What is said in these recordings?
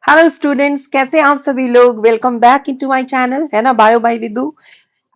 Hello students, कैसे हैं आप सभी लोग। Welcome back into my channel, है ना, बायो बाय विदु।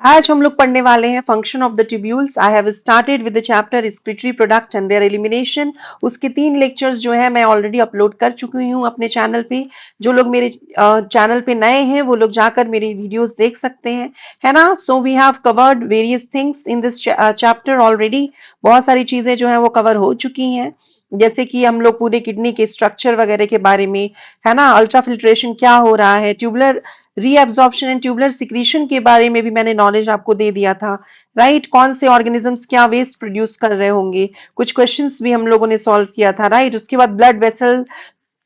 आज हम लोग पढ़ने वाले हैं function of the tubules. I have started with the chapter respiratory product and there elimination. उसके 3 लेक्चर्स जो है मैं ऑलरेडी अपलोड कर चुकी हूँ अपने चैनल पे। जो लोग मेरे चैनल पे नए हैं वो लोग जाकर मेरी वीडियोस देख सकते हैं, है ना। So we have covered various things in this chapter already. बहुत सारी चीजें जो है वो कवर हो चुकी हैं, जैसे कि हम लोग पूरे किडनी के स्ट्रक्चर वगैरह के बारे में, है ना, अल्ट्रा फिल्ट्रेशन क्या हो रहा है, tubular reabsorption and tubular secretion के बारे में भी मैंने नॉलेज आपको दे दिया था। राइट, कौन से ऑर्गेनिजम्स क्या वेस्ट प्रोड्यूस कर रहे होंगे, कुछ क्वेश्चंस भी हम लोगों ने सॉल्व किया था। राइट, उसके बाद ब्लड वेसल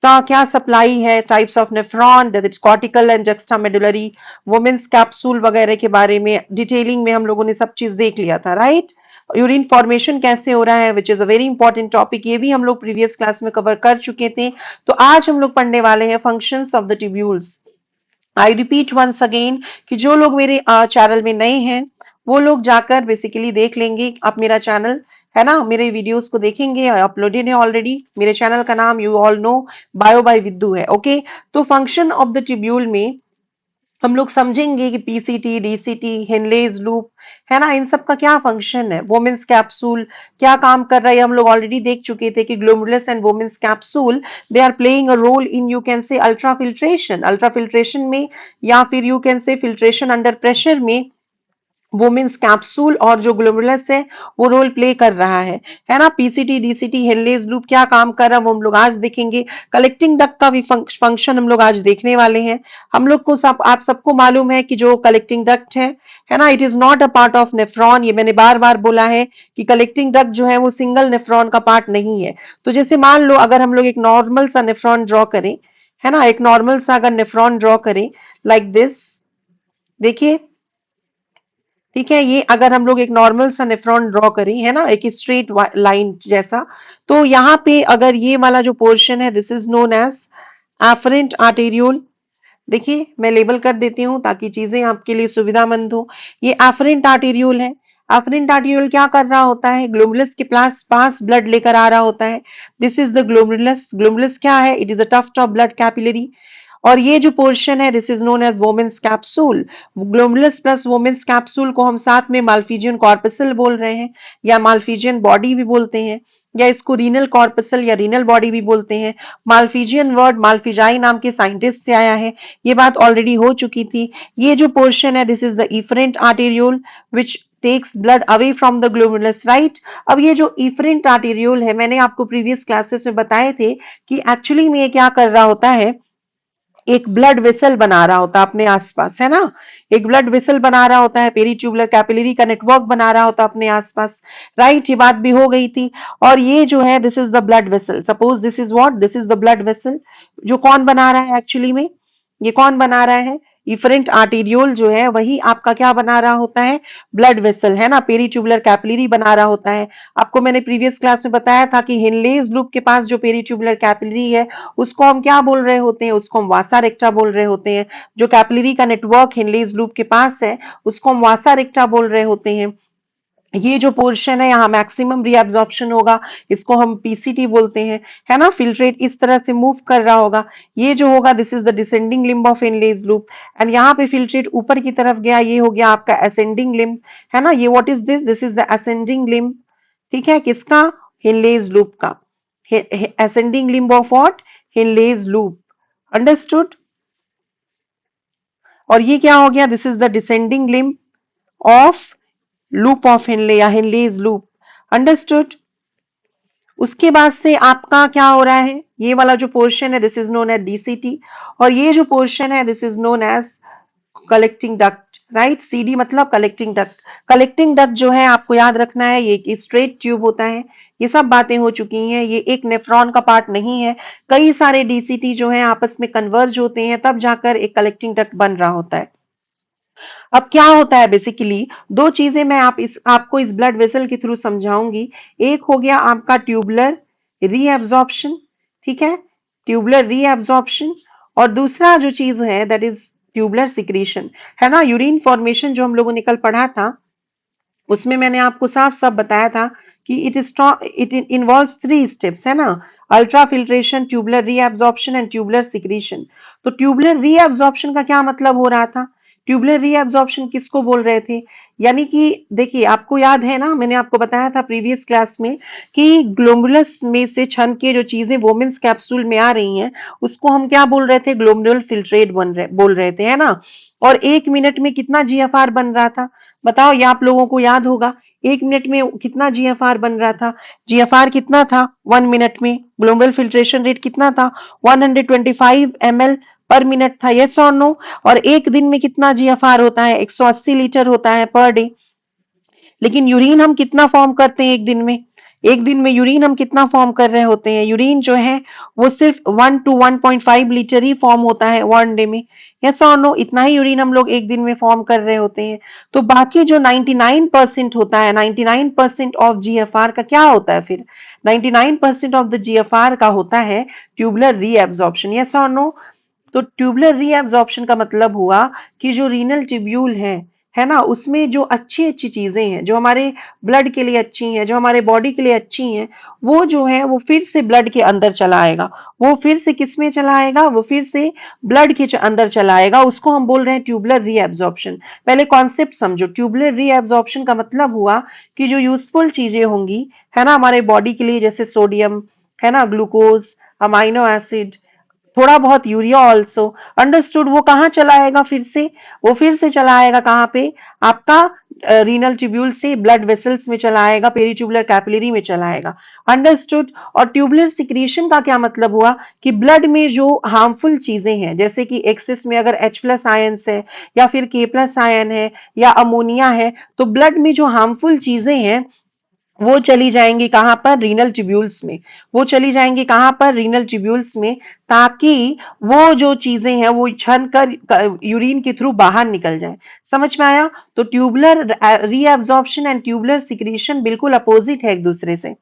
का क्या सप्लाई है, types of nephron, that is cortical and juxta medullary, Bowman's capsule वगैरह के बारे में डिटेलिंग में हम लोगों ने सब चीज देख लिया था। राइट, यूरिन फॉर्मेशन कैसे हो रहा है, which is a very important topic, ये भी हम लोग प्रीवियस क्लास में कवर कर चुके थे। तो आज हम लोग पढ़ने वाले हैं functions of the tubules. I repeat once again कि जो लोग मेरे चैनल में नए हैं वो लोग जाकर बेसिकली देख लेंगे। आप मेरा चैनल, है ना, मेरे वीडियोस को देखेंगे, अपलोडेड है ऑलरेडी। मेरे चैनल का नाम you all know, bio by Viddu है। ओके, तो फंक्शन ऑफ द ट्यूब्यूल में हम लोग समझेंगे कि पीसीटी, डीसीटी, हेनलेज लूप, है ना, इन सब का क्या फंक्शन है, वोमेन्स कैप्सूल क्या काम कर रहा है, हम लोग ऑलरेडी देख चुके थे कि glomerulus and Bowman's capsule they are playing a role in, you can say, ultra filtration में, या फिर you can say filtration under pressure में वोमेन्स कैप्सूल और जो ग्लोमेरुलस है वो रोल प्ले कर रहा है ना। पीसीटी, डीसीटी, हेनलेज लूप क्या काम कर रहा है वो हम लोग आज देखेंगे। कलेक्टिंग डक्ट का भी फंक्शन हम लोग आज देखने वाले हैं। हम लोग को सब, आप सबको मालूम है कि जो कलेक्टिंग डक्ट है ना, it is not a part of nephron. ये मैंने बार बार बोला है कि कलेक्टिंग डक्ट जो है वो सिंगल नेफ्रॉन का पार्ट नहीं है। तो जैसे मान लो अगर हम लोग एक नॉर्मल सा नेफ्रॉन ड्रॉ करें, है ना, एक नॉर्मल सा अगर नेफ्रॉन ड्रॉ करें लाइक दिस, देखिए, ठीक है, ये अगर हम लोग एक नॉर्मल सा नेफ्रॉन ड्रॉ करें, है ना, एक स्ट्रेट लाइन जैसा, तो यहाँ पे अगर ये वाला जो पोर्शन है this is known as afferent arteriole. देखिए मैं लेबल कर देती हूँ ताकि चीजें आपके लिए सुविधामंद हो। ये एफरेंट आर्टेरियोल है। एफरेंट आर्टेरियोल क्या कर रहा होता है, ग्लोमेरुलस के पास पास ब्लड लेकर आ रहा होता है। This is the glomerulus. Glomerulus क्या है, it is a tuft of blood capillary. और ये जो पोर्शन है this is known as Bowman's capsule. Glomerulus plus Bowman's capsule को हम साथ में माल्फिजियन कॉर्पसल बोल रहे हैं, या माल्फिजियन बॉडी भी बोलते हैं, या इसको रीनल कॉर्पसल या रीनल बॉडी भी बोलते हैं। माल्फिजियन वर्ड माल्फिजाई नाम के साइंटिस्ट से आया है, ये बात ऑलरेडी हो चुकी थी। ये जो पोर्शन है this is the efferent arteriole which takes blood away from the glomerulus. Right, अब ये जो इफरेंट आर्टेरियोल है मैंने आपको प्रीवियस क्लासेस में बताए थे कि एक्चुअली में ये क्या कर रहा होता है, एक ब्लड वेसल बना रहा होता है अपने आसपास, है ना, एक ब्लड वेसल बना रहा होता है, पेरीट्यूबुलर कैपिलरी का नेटवर्क बना रहा होता है अपने आसपास। राइट, ये बात भी हो गई थी। और ये जो है this is the blood vessel, suppose this is what, this is the blood vessel. जो कौन बना रहा है एक्चुअली में, ये कौन बना रहा है, इफरेंट आर्टेरियोल जो है वही आपका क्या बना रहा होता है, ब्लड वेसल, है ना, पेरीट्यूबुलर कैपिलरी बना रहा होता है। आपको मैंने प्रीवियस क्लास में बताया था कि हिनलेज लूप के पास जो पेरीट्यूबुलर कैपिलरी है उसको हम क्या बोल रहे होते हैं, उसको हम वासा रेक्टा बोल रहे होते हैं। जो कैपिलरी का नेटवर्क हिनलेज लूप के पास है उसको हम वासा रेक्टा बोल रहे होते हैं। ये जो पोर्शन है यहाँ मैक्सिमम रीअब्जॉर्प्शन होगा, इसको हम पीसीटी बोलते हैं, है ना। फिल्ट्रेट इस तरह से मूव कर रहा होगा, ये जो होगा this is the descending limb of Henle's loop. And यहाँ पे फिल्ट्रेट ऊपर की तरफ गया, ये हो गया आपका असेंडिंग लिम्ब, है ना। ये what is this, this is the ascending limb, ठीक है, किसका, हिनलेज लूप का। Ascending limb of what, Henle's loop, understood. और ये क्या हो गया, this is the descending limb of loop of Henle या हिनलेज लूप, अंडरस्टूड। उसके बाद से आपका क्या हो रहा है, ये वाला जो पोर्शन है this is known as DCT, और ये जो पोर्शन है this is known as collecting duct. Right, CD मतलब कलेक्टिंग डक्ट। कलेक्टिंग डक्ट जो है आपको याद रखना है ये एक स्ट्रेट ट्यूब होता है। ये सब बातें हो चुकी हैं, ये एक नेफ्रॉन का पार्ट नहीं है। कई सारे डीसीटी जो है आपस में कन्वर्ज होते हैं तब जाकर एक कलेक्टिंग डक्ट बन रहा होता है। अब क्या होता है बेसिकली, दो चीजें मैं आपको इस ब्लड वेसल के थ्रू समझाऊंगी। एक हो गया आपका ट्यूबुलर रीएब्जॉर्प्शन, ठीक है, ट्यूबुलर रीएब्जॉर्प्शन। और दूसरा जो चीज है दैट इज ट्यूबुलर सिक्रीशन, है ना। यूरिन फॉर्मेशन जो हम लोगों ने कल पढ़ा था उसमें मैंने आपको साफ साफ बताया था कि इट इन्वॉल्व्स 3 स्टेप्स, है ना? Ultra filtration, tubular reabsorption and tubular secretion. तो ट्यूबुलर रीअब्जॉर्प्शन का क्या मतलब हो रहा था? ट्यूबुलर रीअब्जॉर्प्शन किसको बोल रहे थे? यानी कि देखिए, आपको याद है ना, मैंने आपको बताया था प्रीवियस क्लास में कि ग्लोमुलस में से छन के जो चीजें वोमेन्स कैप्सूल में आ रही हैं, उसको हम क्या बोल रहे थे? ग्लोमुलर फिल्ट्रेट बोल रहे थे, है ना? और 1 मिनट में कितना जीएफआर बन रहा था? बताओ, ये आप लोगों को याद होगा। 1 मिनट में कितना जीएफआर बन रहा था? जीएफआर कितना था 1 मिनट में? ग्लोबल फिल्ट्रेशन रेट कितना था? 125 ml पर मिनट था, यस और नो? और एक दिन में कितना जीएफआर होता है? 180 लीटर होता है पर डे। लेकिन यूरिन हम कितना फॉर्म करते हैं एक दिन में? एक दिन में यूरिन हम कितना फॉर्म कर रहे होते हैं? यूरिन जो है वो सिर्फ 1 to 1.5 लीटर ही फॉर्म होता है 1 डे में, यस और नो? इतना ही यूरिन हम लोग एक दिन में फॉर्म कर रहे होते हैं। तो बाकी जो 99% होता है, 99% ऑफ जीएफआर का क्या होता है फिर? 99% ऑफ द जीएफआर का होता है ट्यूबुलर रीएब्जॉर्प्शन, यस और नो? तो ट्यूबुलर रीअब्जॉर्प्शन का मतलब हुआ कि जो रीनल ट्यूब्यूल है ना, उसमें जो अच्छी अच्छी चीजें हैं, जो हमारे ब्लड के लिए अच्छी हैं, जो हमारे बॉडी के लिए अच्छी हैं, वो जो है वो फिर से ब्लड के अंदर चला आएगा। वो फिर से किस में चला आएगा? वो फिर से ब्लड के अंदर चला आएगा। उसको हम बोल रहे हैं ट्यूबुलर रीअब्जॉर्प्शन। पहले कॉन्सेप्ट समझो। ट्यूबुलर रीअब्जॉर्प्शन का मतलब हुआ कि जो यूजफुल चीजें होंगी, है ना, हमारे बॉडी के लिए, जैसे सोडियम, है ना, ग्लूकोज, अमाइनो एसिड, थोड़ा बहुत यूरिया ऑल्सो, अंडरस्टूड, वो कहाँ चला आएगा फिर से? वो फिर से चला आएगा कहाँ पे? आपका रीनल ट्यूब्यूल से ब्लड वेसल्स में चला आएगा, पेरीट्यूबुलर कैपिलरी में चला आएगा, अंडरस्टूड। और ट्यूबुलर सिक्रीशन का क्या मतलब हुआ? कि ब्लड में जो हार्मफुल चीजें हैं, जैसे कि एक्सेस में अगर H+ आयंस है, या फिर K+ आयन है, या अमोनिया है, तो ब्लड में जो हार्मफुल चीजें हैं वो चली जाएंगी कहां पर? रीनल ट्यूब्यूल्स में। वो चली जाएंगी कहां पर? रीनल ट्यूब्यूल्स में, ताकि वो जो चीजें हैं वो छन कर यूरिन के थ्रू बाहर निकल जाए। समझ में आया? तो tubular reabsorption and tubular secretion बिल्कुल अपोजिट है एक दूसरे से।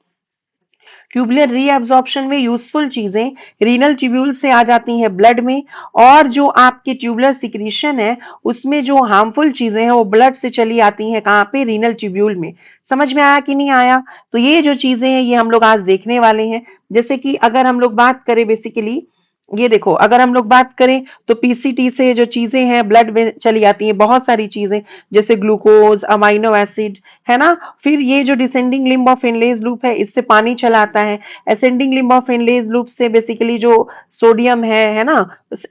ट्यूबुलर रीअब्जॉर्प्शन में यूजफुल चीजें रीनल ट्यूब्यूल से आ जाती हैं ब्लड में, और जो आपके ट्यूबुलर सिक्रीशन है उसमें जो हार्मफुल चीजें हैं वो ब्लड से चली आती हैं कहाँ पे? रीनल ट्यूब्यूल में। समझ में आया कि नहीं आया? तो ये जो चीजें हैं ये हम लोग आज देखने वाले हैं। जैसे कि अगर हम लोग बात करें बेसिकली, ये देखो, अगर हम लोग बात करें तो पीसीटी से जो चीजें हैं ब्लड में चली आती हैं, बहुत सारी चीजें, जैसे ग्लूकोज, अमाइनो एसिड, है ना? फिर ये जो descending limb of Henle's loop है, इससे पानी चला आता है। Ascending limb of Henle's loop से बेसिकली जो सोडियम है ना,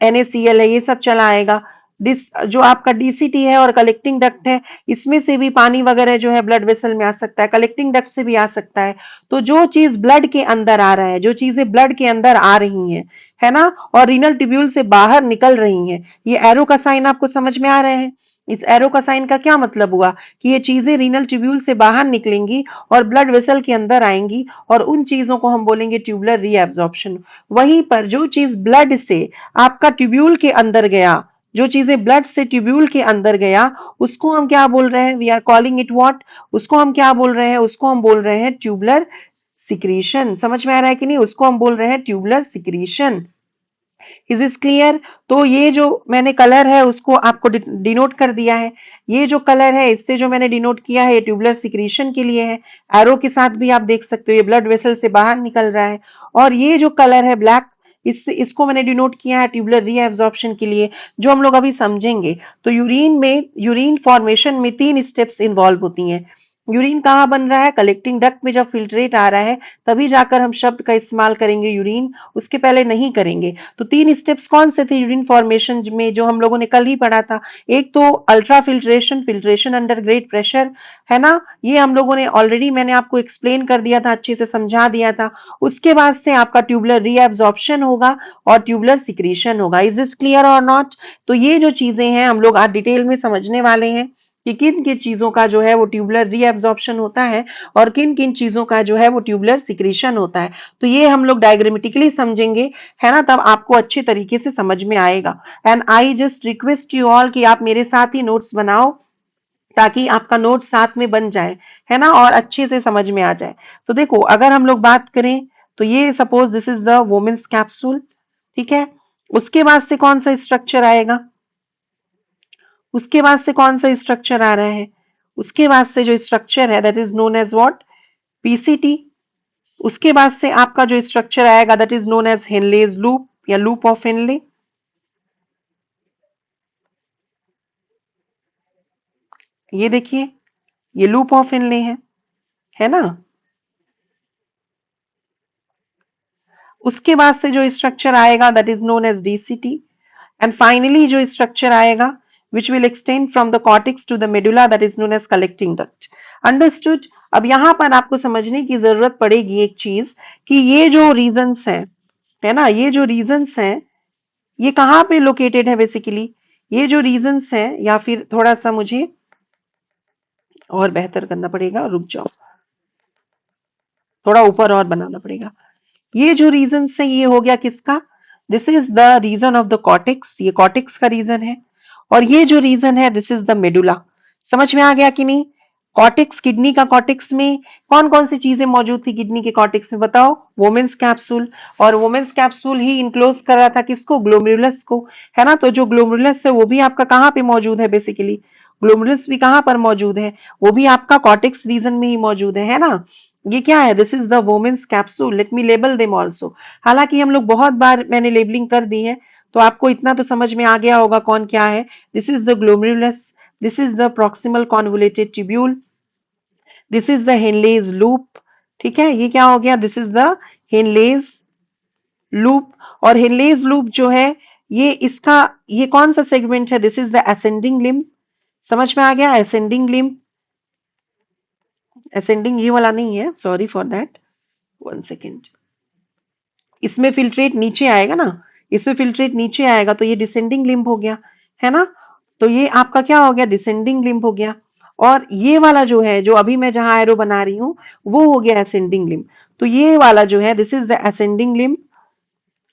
NaCl है, ये सब चला आएगा। डिस जो आपका डीसीटी है और कलेक्टिंग डक्ट है, इसमें से भी पानी वगैरह जो है ब्लड वेसल में आ सकता है, कलेक्टिंग डक्ट से भी आ सकता है। तो जो चीज ब्लड के अंदर आ रहा है, जो चीजें ब्लड के अंदर आ रही हैं, है ना, और रीनल ट्यूब्यूल से बाहर निकल रही हैं, ये एरो का साइन आपको समझ में आ रहे हैं? इस एरो का साइन का क्या मतलब हुआ? कि ये चीजें रीनल ट्यूब्यूल से बाहर निकलेंगी और ब्लड वेसल के अंदर आएंगी, और उन चीजों को हम बोलेंगे ट्यूबुलर रीअब्जॉर्प्शन। वहीं पर जो चीज ब्लड से आपका ट्यूब्यूल के अंदर गया, जो चीजें ब्लड से ट्यूब्यूल के अंदर गया, उसको हम क्या बोल रहे हैं? We are calling it what? उसको हम क्या बोल रहे हैं? उसको हम बोल रहे हैं ट्यूबुलर सिक्रीशन। समझ में आ रहा है कि नहीं? उसको हम बोल रहे हैं tubular secretion. Is is clear? तो ये जो मैंने कलर है उसको आपको डिनोट कर दिया है। ये जो कलर है इससे जो मैंने डिनोट किया है, ये ट्यूबुलर सिक्रीशन के लिए है। एरो के साथ भी आप देख सकते हो, ये ब्लड वेसल से बाहर निकल रहा है। और ये जो कलर है ब्लैक, इसको मैंने डिनोट किया है ट्यूबुलर रीअब्जॉर्प्शन के लिए, जो हम लोग अभी समझेंगे। तो यूरिन फॉर्मेशन में 3 स्टेप्स इन्वॉल्व होती हैं। यूरिन कहाँ बन रहा है? कलेक्टिंग डक्ट में जब फिल्ट्रेट आ रहा है तभी जाकर हम शब्द का इस्तेमाल करेंगे यूरिन, उसके पहले नहीं करेंगे। तो 3 स्टेप्स कौन से थे यूरिन फॉर्मेशन में, जो हम लोगों ने कल ही पढ़ा था? एक तो ultra filtration, filtration under great pressure, है ना, ये हम लोगों ने ऑलरेडी, मैंने आपको एक्सप्लेन कर दिया था, अच्छे से समझा दिया था। उसके बाद से आपका ट्यूबुलर रीअब्जॉर्प्शन होगा और ट्यूबुलर सिक्रीशन होगा। इज दिस क्लियर और नॉट? तो ये जो चीजें हैं हम लोग आज डिटेल में समझने वाले हैं कि किन किन चीजों का जो है वो ट्यूबुलर रीअब्जॉर्प्शन होता है और किन किन चीजों का जो है वो ट्यूबुलर सिक्रीशन होता है। तो ये हम लोग डायग्रामेटिकली समझेंगे, है ना, तब आपको अच्छे तरीके से समझ में आएगा। And I just request you all कि आप मेरे साथ ही नोट्स बनाओ, ताकि आपका नोट साथ में बन जाए, है ना, और अच्छे से समझ में आ जाए। तो देखो, अगर हम लोग बात करें तो ये suppose this is the Bowman's capsule, ठीक है। उसके बाद से कौन सा स्ट्रक्चर आएगा? उसके बाद से कौन सा स्ट्रक्चर आ रहा है? उसके बाद से जो स्ट्रक्चर है that is known as what? PCT, उसके बाद से आपका जो स्ट्रक्चर आएगा that is known as Henle's loop या लूप ऑफ हेनले। ये देखिए, ये लूप ऑफ हेनले है ना। उसके बाद से जो स्ट्रक्चर आएगा that is known as DCT, and finally जो स्ट्रक्चर आएगा which will extend from the cortex to the medulla that is known as collecting duct. Understood. अब यहां पर आपको समझने की जरूरत पड़ेगी एक चीज कि ये जो रीजन्स हैं, है ना, ये जो रीजन्स हैं ये कहाँ पे लोकेटेड है बेसिकली। ये जो रीजन्स हैं, या फिर थोड़ा सा मुझे और बेहतर करना पड़ेगा, रुक जाओ, थोड़ा ऊपर और बनाना पड़ेगा। ये जो रीजन है ये हो गया किसका, this is the region of the cortex, ये कॉर्टेक्स का रीजन है। और ये जो रीजन है दिस इज द मेडुला। समझ में आ गया कि नहीं। कॉर्टेक्स, किडनी का कॉर्टेक्स में कौन कौन सी चीजें मौजूद थी किडनी के कॉर्टेक्स में, बताओ। वोमेन्स कैप्सूल, और वोमेन्स कैप्सूल ही इनक्लोज कर रहा था किसको, ग्लोमेरुलस को, है ना। तो जो ग्लोमेरुलस है वो भी आपका कहाँ पे मौजूद है बेसिकली, ग्लोमेरुलस भी कहाँ पर मौजूद है, वो भी आपका कॉर्टेक्स रीजन में ही मौजूद है ना। ये क्या है, this is the women's capsule, let me label them also. हालांकि हम लोग बहुत बार मैंने लेबलिंग कर दी है, तो आपको इतना तो समझ में आ गया होगा कौन क्या है। This is the glomerulus, this is the proximal convoluted tubule, this is the Henle's loop. ठीक है, ये क्या हो गया, this is the Henle's loop. और हेनलेज लूप जो है ये इसका, ये कौन सा सेगमेंट है, this is the ascending limb. समझ में आ गया, असेंडिंग लिम्ब, असेंडिंग ये वाला नहीं है, sorry for that, one second. इसमें फिल्ट्रेट नीचे आएगा ना, इसमें फिल्ट्रेट नीचे आएगा तो ये डिसेंडिंग लिम्ब हो गया, है ना। तो ये आपका क्या हो गया, डिसेंडिंग लिम्ब हो गया। और ये वाला जो है, जो अभी मैं जहां एरो बना रही हूं, वो हो गया असेंडिंग लिम्ब। तो ये वाला जो है this is the ascending limb,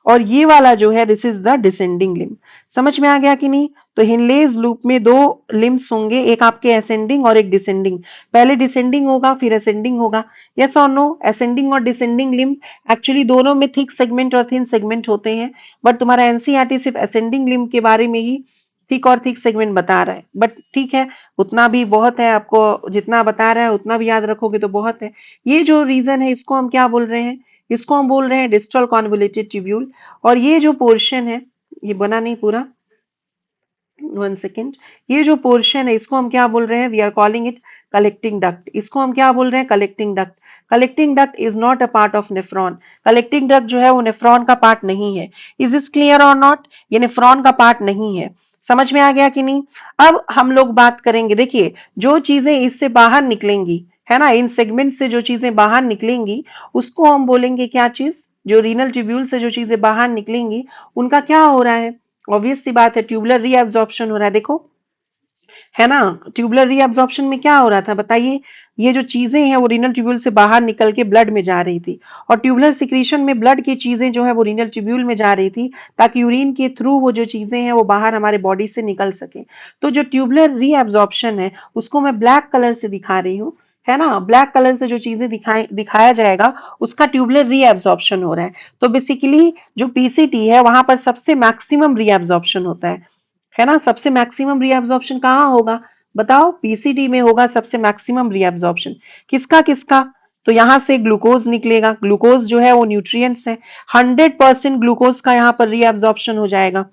और ये वाला जो है this is the descending limb. समझ में आ गया कि नहीं। तो हिनलेज लूप में दो लिम्ब्स होंगे, एक आपके असेंडिंग और एक डिसेंडिंग। पहले डिसेंडिंग होगा फिर असेंडिंग होगा, यस और नो। असेंडिंग और डिसेंडिंग लिम्ब एक्चुअली दोनों में थिक सेगमेंट और थिन सेगमेंट होते हैं, बट तुम्हारा एनसीईआरटी सिर्फ असेंडिंग लिम्ब के बारे में ही थिक और थिक सेगमेंट बता रहा है, बट ठीक है, उतना भी बहुत है, आपको जितना बता रहा है उतना भी याद रखोगे तो बहुत है। ये जो रीजन है इसको हम क्या बोल रहे हैं, इसको हम बोल रहे हैं डिस्टल कॉन्वोलेटेड ट्यूब्यूल। और ये जो पोर्शन है, ये बना नहीं पूरा, वन सेकेंड, ये जो पोर्शन है इसको हम क्या बोल रहे हैं, we are calling it collecting duct. इसको हम क्या बोल रहे हैं, collecting duct. Collecting duct is not a part of nephron. Collecting duct जो है वो नेफ्रॉन का पार्ट नहीं है। इज दिस क्लियर और नॉट, ये नेफ्रॉन का पार्ट नहीं है। समझ में आ गया कि नहीं। अब हम लोग बात करेंगे, देखिए जो चीजें इससे बाहर निकलेंगी, है ना, इन सेगमेंट से जो चीजें बाहर निकलेंगी उसको हम बोलेंगे क्या चीज, जो रीनल ट्यूब्यूल से जो चीजें बाहर निकलेंगी उनका क्या हो रहा है, ऑब्वियस सी बात है, ट्यूबुलर रीअब्जॉर्प्शन हो रहा है। देखो, है ना, ट्यूबुलर रीअब्जॉर्प्शन में क्या हो रहा था बताइए, ये जो चीजें हैं वो रीनल ट्यूब्यूल से बाहर निकल के ब्लड में जा रही थी, और ट्यूबुलर सिक्रीशन में ब्लड की चीजें जो है वो रीनल ट्यूब्यूल में जा रही थी, ताकि यूरिन के थ्रू वो जो चीजें हैं वो बाहर हमारे बॉडी से निकल सके। तो जो ट्यूबुलर रीअब्जॉर्प्शन है उसको मैं ब्लैक कलर से दिखा रही हूँ, है ना, ब्लैक कलर से जो चीजें दिखाया जाएगा उसका ट्यूबुलर रीअब्जॉर्प्शन हो रहा है। तो बेसिकली जो पीसीटी है वहां पर सबसे मैक्सिमम रीअब्जॉर्प्शन होता है ना। सबसे मैक्सिमम रीअब्जॉर्प्शन कहाँ होगा बताओ, पीसीडी में होगा सबसे मैक्सिमम रीअब्जॉर्प्शन। किसका किसका, तो यहां से ग्लूकोज निकलेगा, ग्लूकोज जो है वो न्यूट्रिएंट्स है, 100% ग्लूकोज का यहाँ पर रीअब्जॉर्प्शन हो जाएगा।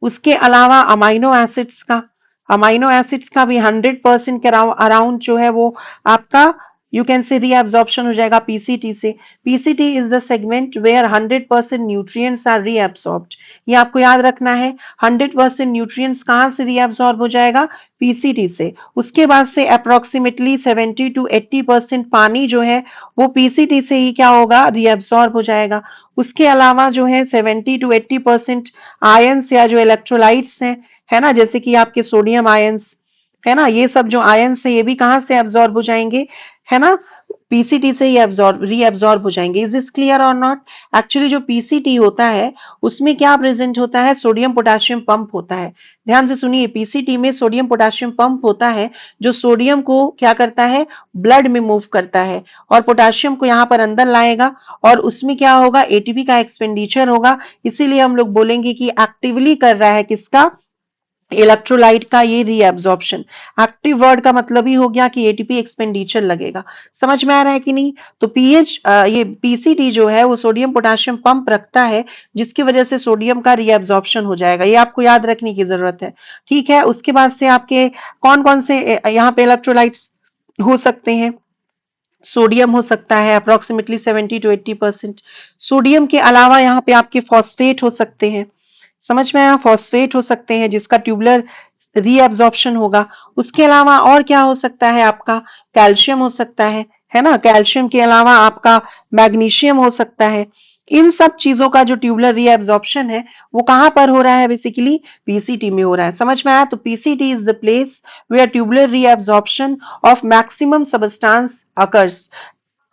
उसके अलावा अमाइनो एसिड्स का, अमाइनो एसिड्स का भी 100% के अराउंड जो है वो आपका यू कैन से रीअब्जॉर्प्शन हो जाएगा पीसीटी से। PCT is the segment where 100% nutrients are reabsorbed. ये आपको याद रखना है, 100% न्यूट्रिएंट्स कहां से रीअब्सॉर्ब हो जाएगा, पीसीटी से। उसके बाद से अप्रोक्सीमेटली 70 to 80% पानी जो है वो पीसीटी से ही क्या होगा, रीअब्सॉर्ब हो जाएगा। उसके अलावा जो है 70 to 80% आयंस या जो इलेक्ट्रोलाइट्स हैं, है ना, जैसे कि आपके सोडियम आयंस, है ना, ये सब जो आयंस है ये भी कहां से एब्जॉर्ब हो जाएंगे, है ना, पीसीटी से ही एब्जॉर्ब रीएब्जॉर्ब हो जाएंगे। इज दिस क्लियर और नॉट। एक्चुअली जो पीसीटी होता है उसमें क्या प्रेजेंट होता है, सोडियम पोटेशियम पंप होता है। ध्यान से सुनिए, पीसीटी में सोडियम पोटेशियम पंप होता है जो सोडियम को क्या करता है, ब्लड में मूव करता है और पोटेशियम को यहाँ पर अंदर लाएगा, और उसमें क्या होगा, एटीपी का एक्सपेंडिचर होगा। इसीलिए हम लोग बोलेंगे कि एक्टिवली कर रहा है किसका, इलेक्ट्रोलाइट का ये रीएब्जॉर्प्शन। एक्टिव वर्ड का मतलब ही हो गया कि एटीपी एक्सपेंडिचर लगेगा। समझ में आ रहा है कि नहीं? तो पीएच ये पीसीटी जो है वो सोडियम पोटेशियम पंप रखता है, जिसकी वजह से सोडियम का रीएब्जॉर्प्शन हो जाएगा। ये आपको याद रखने की जरूरत है। ठीक है, उसके बाद से आपके कौन कौन से यहाँ पे इलेक्ट्रोलाइट्स हो सकते हैं? सोडियम हो सकता है अप्रोक्सीमेटली 70 to 80%। सोडियम के अलावा यहाँ पे आपके फॉस्फेट हो सकते हैं। समझ में आया? फॉस्फेट हो सकते हैं जिसका ट्यूबुलर रीअब्जॉर्प्शन होगा। उसके अलावा और क्या हो सकता है आपका? कैल्शियम हो सकता है ना? कैल्शियम के अलावा आपका मैग्नीशियम हो सकता है। इन सब चीजों का जो ट्यूबुलर रीअब्जॉर्प्शन है वो कहां पर हो रहा है? बेसिकली पीसीटी में हो रहा है। समझ में आया? तो PCT is the place where tubular reabsorption of maximum substance occurs.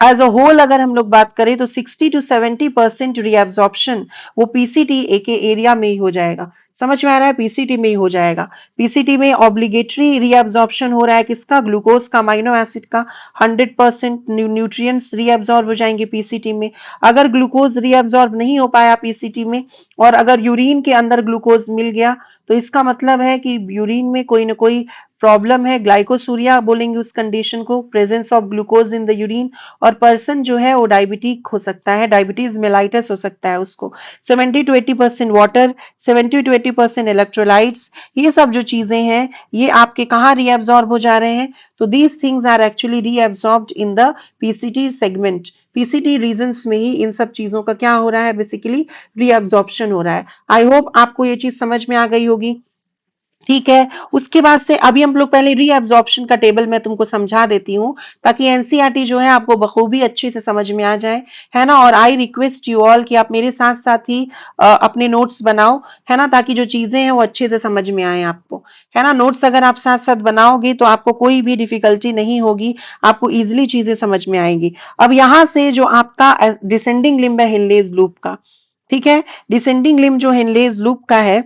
As a whole अगर हम लोग बात करें तो 60 to 70% रीएब्जॉर्प्शन वो पीसीटी के एरिया में ही हो जाएगा। समझ में आ रहा है? पीसीटी में ही हो जाएगा। पीसीटी में ऑब्लिगेटरी रीएब्जॉर्प्शन हो रहा है किसका? ग्लूकोज का, अमीनो एसिड का। 100% न्यूट्रिएंट्स रीएब्जॉर्ब हो जाएंगे पीसीटी में। अगर ग्लूकोज रीएब्जॉर्ब नहीं हो पाया पीसीटी में और अगर यूरिन के अंदर ग्लूकोज मिल गया तो इसका मतलब है कि यूरिन में कोई ना कोई प्रॉब्लम है। ग्लाइकोसूरिया बोलेंगे उस कंडीशन को, presence of glucose in the urine. और पर्सन जो है वो डायबिटिक हो सकता है, डायबिटीज मेलाइटस हो सकता है उसको। 70 to 80% वाटर, 70 to 80% इलेक्ट्रोलाइट्स, ये सब जो चीजें हैं ये आपके कहाँ रीएब्जॉर्ब हो जा रहे हैं? तो these things are actually reabsorbed in the PCT segment. PCT regions में ही इन सब चीजों का क्या हो रहा है? बेसिकली रीअब्जॉर्प्शन हो रहा है। आई होप आपको ये चीज समझ में आ गई होगी। ठीक है, उसके बाद से अभी हम लोग पहले रीअब्जॉर्प्शन का टेबल मैं तुमको समझा देती हूँ ताकि एनसीईआरटी जो है आपको बखूबी अच्छे से समझ में आ जाए, है ना? और आई रिक्वेस्ट यू ऑल कि आप मेरे साथ साथ ही अपने नोट्स बनाओ, है ना? ताकि जो चीजें हैं वो अच्छे से समझ में आए आपको, है ना? नोट्स अगर आप साथ साथ बनाओगे तो आपको कोई भी डिफिकल्टी नहीं होगी, आपको इजिली चीजें समझ में आएंगी। अब यहाँ से जो आपका डिसेंडिंग लिम्ब है हिनलेज लूप का, ठीक है, डिसेंडिंग लिम्ब जो हिनलेज लूप का है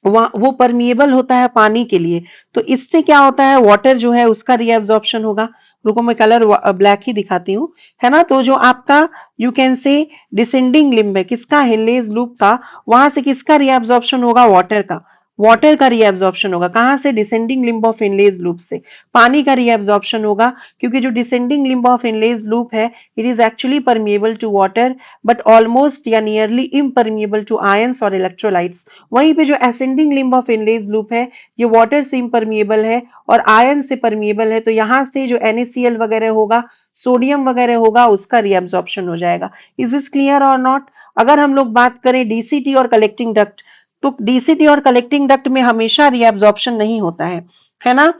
वो परमिएबल होता है पानी के लिए। तो इससे क्या होता है? वाटर जो है उसका रीअब्जॉर्प्शन होगा। रुको मैं कलर ब्लैक ही दिखाती हूँ, है ना? तो जो आपका यू कैन से डिसेंडिंग लिम्ब है किसका? हिनलेज लूप का। वहां से किसका रीअब्जॉर्प्शन होगा? वाटर का। वाटर का रीअब्जॉर्प्शन होगा कहां से? Descending limb of Henle's loop से। पानी का रीअब्जॉर्प्शन होगा क्योंकि जो descending limb of Henle's loop है it is actually permeable to water but almost या नियरली इम्परमिएबल टू आयंस और इलेक्ट्रोलाइट्स। वहीं पे जो ascending limb of Henle's loop है ये वाटर से इम्परमिएबल है और आयन से परमिएबल है। तो यहाँ से जो NaCl वगैरह होगा, सोडियम वगैरह होगा, उसका रीअब्जॉर्प्शन हो जाएगा। इज दिस क्लियर और नॉट? अगर हम लोग बात करें डीसीटी और कलेक्टिंग डक्ट, तो डीसीटी और कलेक्टिंग डक्ट में हमेशा रीअब्जॉर्प्शन नहीं होता है ना?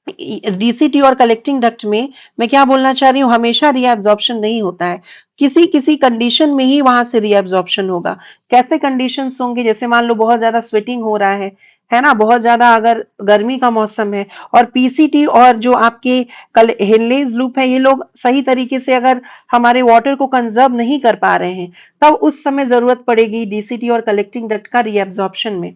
डीसीटी और कलेक्टिंग डक्ट में मैं क्या बोलना चाह रही हूँ? हमेशा रीअब्जॉर्प्शन नहीं होता है, किसी किसी कंडीशन में ही वहां से रीअब्जॉर्प्शन होगा। कैसे कंडीशंस होंगे? जैसे मान लो बहुत ज्यादा स्वेटिंग हो रहा है ना? बहुत ज्यादा अगर गर्मी का मौसम है और पीसीटी और जो आपके कल हिनलेज लूप है ये लोग सही तरीके से अगर हमारे वाटर को कंजर्व नहीं कर पा रहे हैं, तब उस समय जरूरत पड़ेगी डीसीटी और कलेक्टिंग डक्ट का रीअब्जॉर्प्शन में।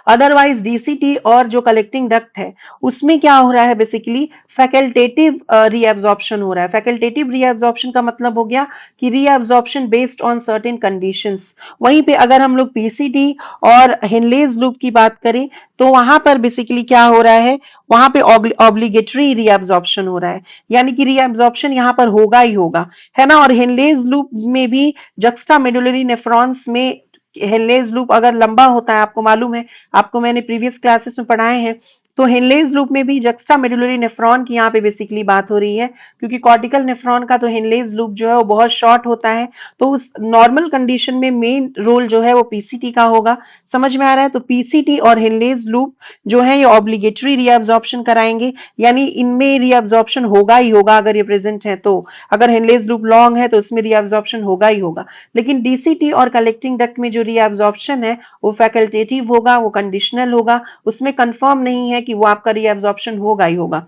अदरवाइज डीसीटी और जो कलेक्टिंग डक्ट है उसमें क्या हो रहा है? बेसिकली फैकल्टेटिव रीअब्जॉर्प्शन हो रहा है। फैकल्टेटिव रीअब्जॉर्प्शन का मतलब हो गया कि reabsorption based on certain conditions. वहीं पे अगर हम लोग पीसीटी और हिनलेज लूप की बात करें तो वहां पर बेसिकली क्या हो रहा है? वहां पे ऑब्लिगेटरी रीअब्जॉर्प्शन हो रहा है, यानी कि रीअब्जॉर्प्शन यहाँ पर होगा ही होगा, है ना? और हिनलेज लूप में भी जक्स्टा मेडुलरी नेफ्रॉन्स में हेनलेज लूप अगर लंबा होता है, आपको मालूम है, आपको मैंने प्रीवियस क्लासेस में पढ़ाए हैं। तो हेनलेज लूप में भी जक्स्टा मेडुलरी नेफ्रॉन की यहाँ पे बेसिकली बात हो रही है क्योंकि कॉर्टिकल नेफ्रॉन का तो हेनलेज लूप जो है वो बहुत शॉर्ट होता है। तो उस नॉर्मल कंडीशन में मेन रोल जो है वो पीसीटी का होगा। समझ में आ रहा है? तो पीसीटी और हेनलेज लूप जो है ये ऑब्लिगेटरी रीअब्जॉर्प्शन कराएंगे, यानी इनमें रीअब्जॉर्प्शन होगा ही होगा अगर ये प्रेजेंट है तो। अगर हेनलेज लूप लॉन्ग है तो उसमें रीअब्जॉर्प्शन होगा ही होगा। लेकिन डीसीटी और कलेक्टिंग डक्ट में जो रीअब्जॉर्प्शन है वो फैकल्टेटिव होगा, वो कंडीशनल होगा, उसमें कंफर्म नहीं है कि वो आपका रीअब्जॉर्प्शन होगा ही होगा।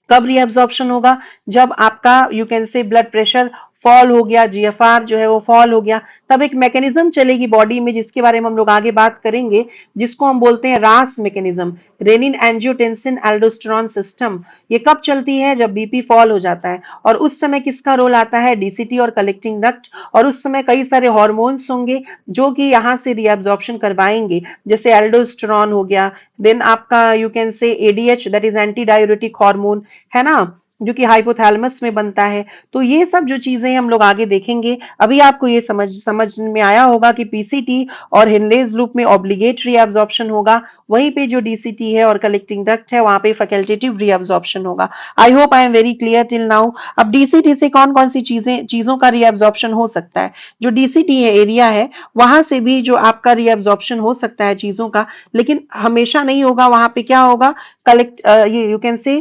कब रीअब्जॉर्प्शन होगा? जब आपका यू कैन से ब्लड प्रेशर फॉल हो गया, जीएफआर जो है वो फॉल हो गया, तब एक मैकेनिज्म चलेगी बॉडी में जिसके बारे में हम लोग आगे बात करेंगे, जिसको हम बोलते हैं रास mechanism, renin angiotensin aldosterone system. ये कब चलती है? जब बीपी फॉल हो जाता है। और उस समय किसका रोल आता है? डीसीटी और कलेक्टिंग डक्ट। और उस समय कई सारे हॉर्मोन्स होंगे जो कि यहाँ से रीअब्जॉर्प्शन करवाएंगे, जैसे एल्डोस्टेरोन हो गया, देन आपका यू कैन से ADH, that is anti diuretic hormone, है ना, जो कि हाइपोथैलेमस में बनता है। तो ये सब जो चीजें हम लोग आगे देखेंगे। अभी आपको ये समझ में आया होगा कि पीसीटी और हिनलेज लूप में ऑब्लिगेट रीअब्जॉर्प्शन होगा, वहीं पे जो डीसीटी है और कलेक्टिंग डक्ट है वहां पे फैकल्टेटिव रीअब्जॉर्प्शन होगा। I hope I am very clear till now. अब डीसीटी से कौन कौन सी चीजों का रीअब्जॉर्प्शन हो सकता है? जो डीसीटी है एरिया है, वहां से भी जो आपका रीअब्जॉर्प्शन हो सकता है चीजों का, लेकिन हमेशा नहीं होगा। वहां पे क्या होगा? कलेक्ट ये यू कैन से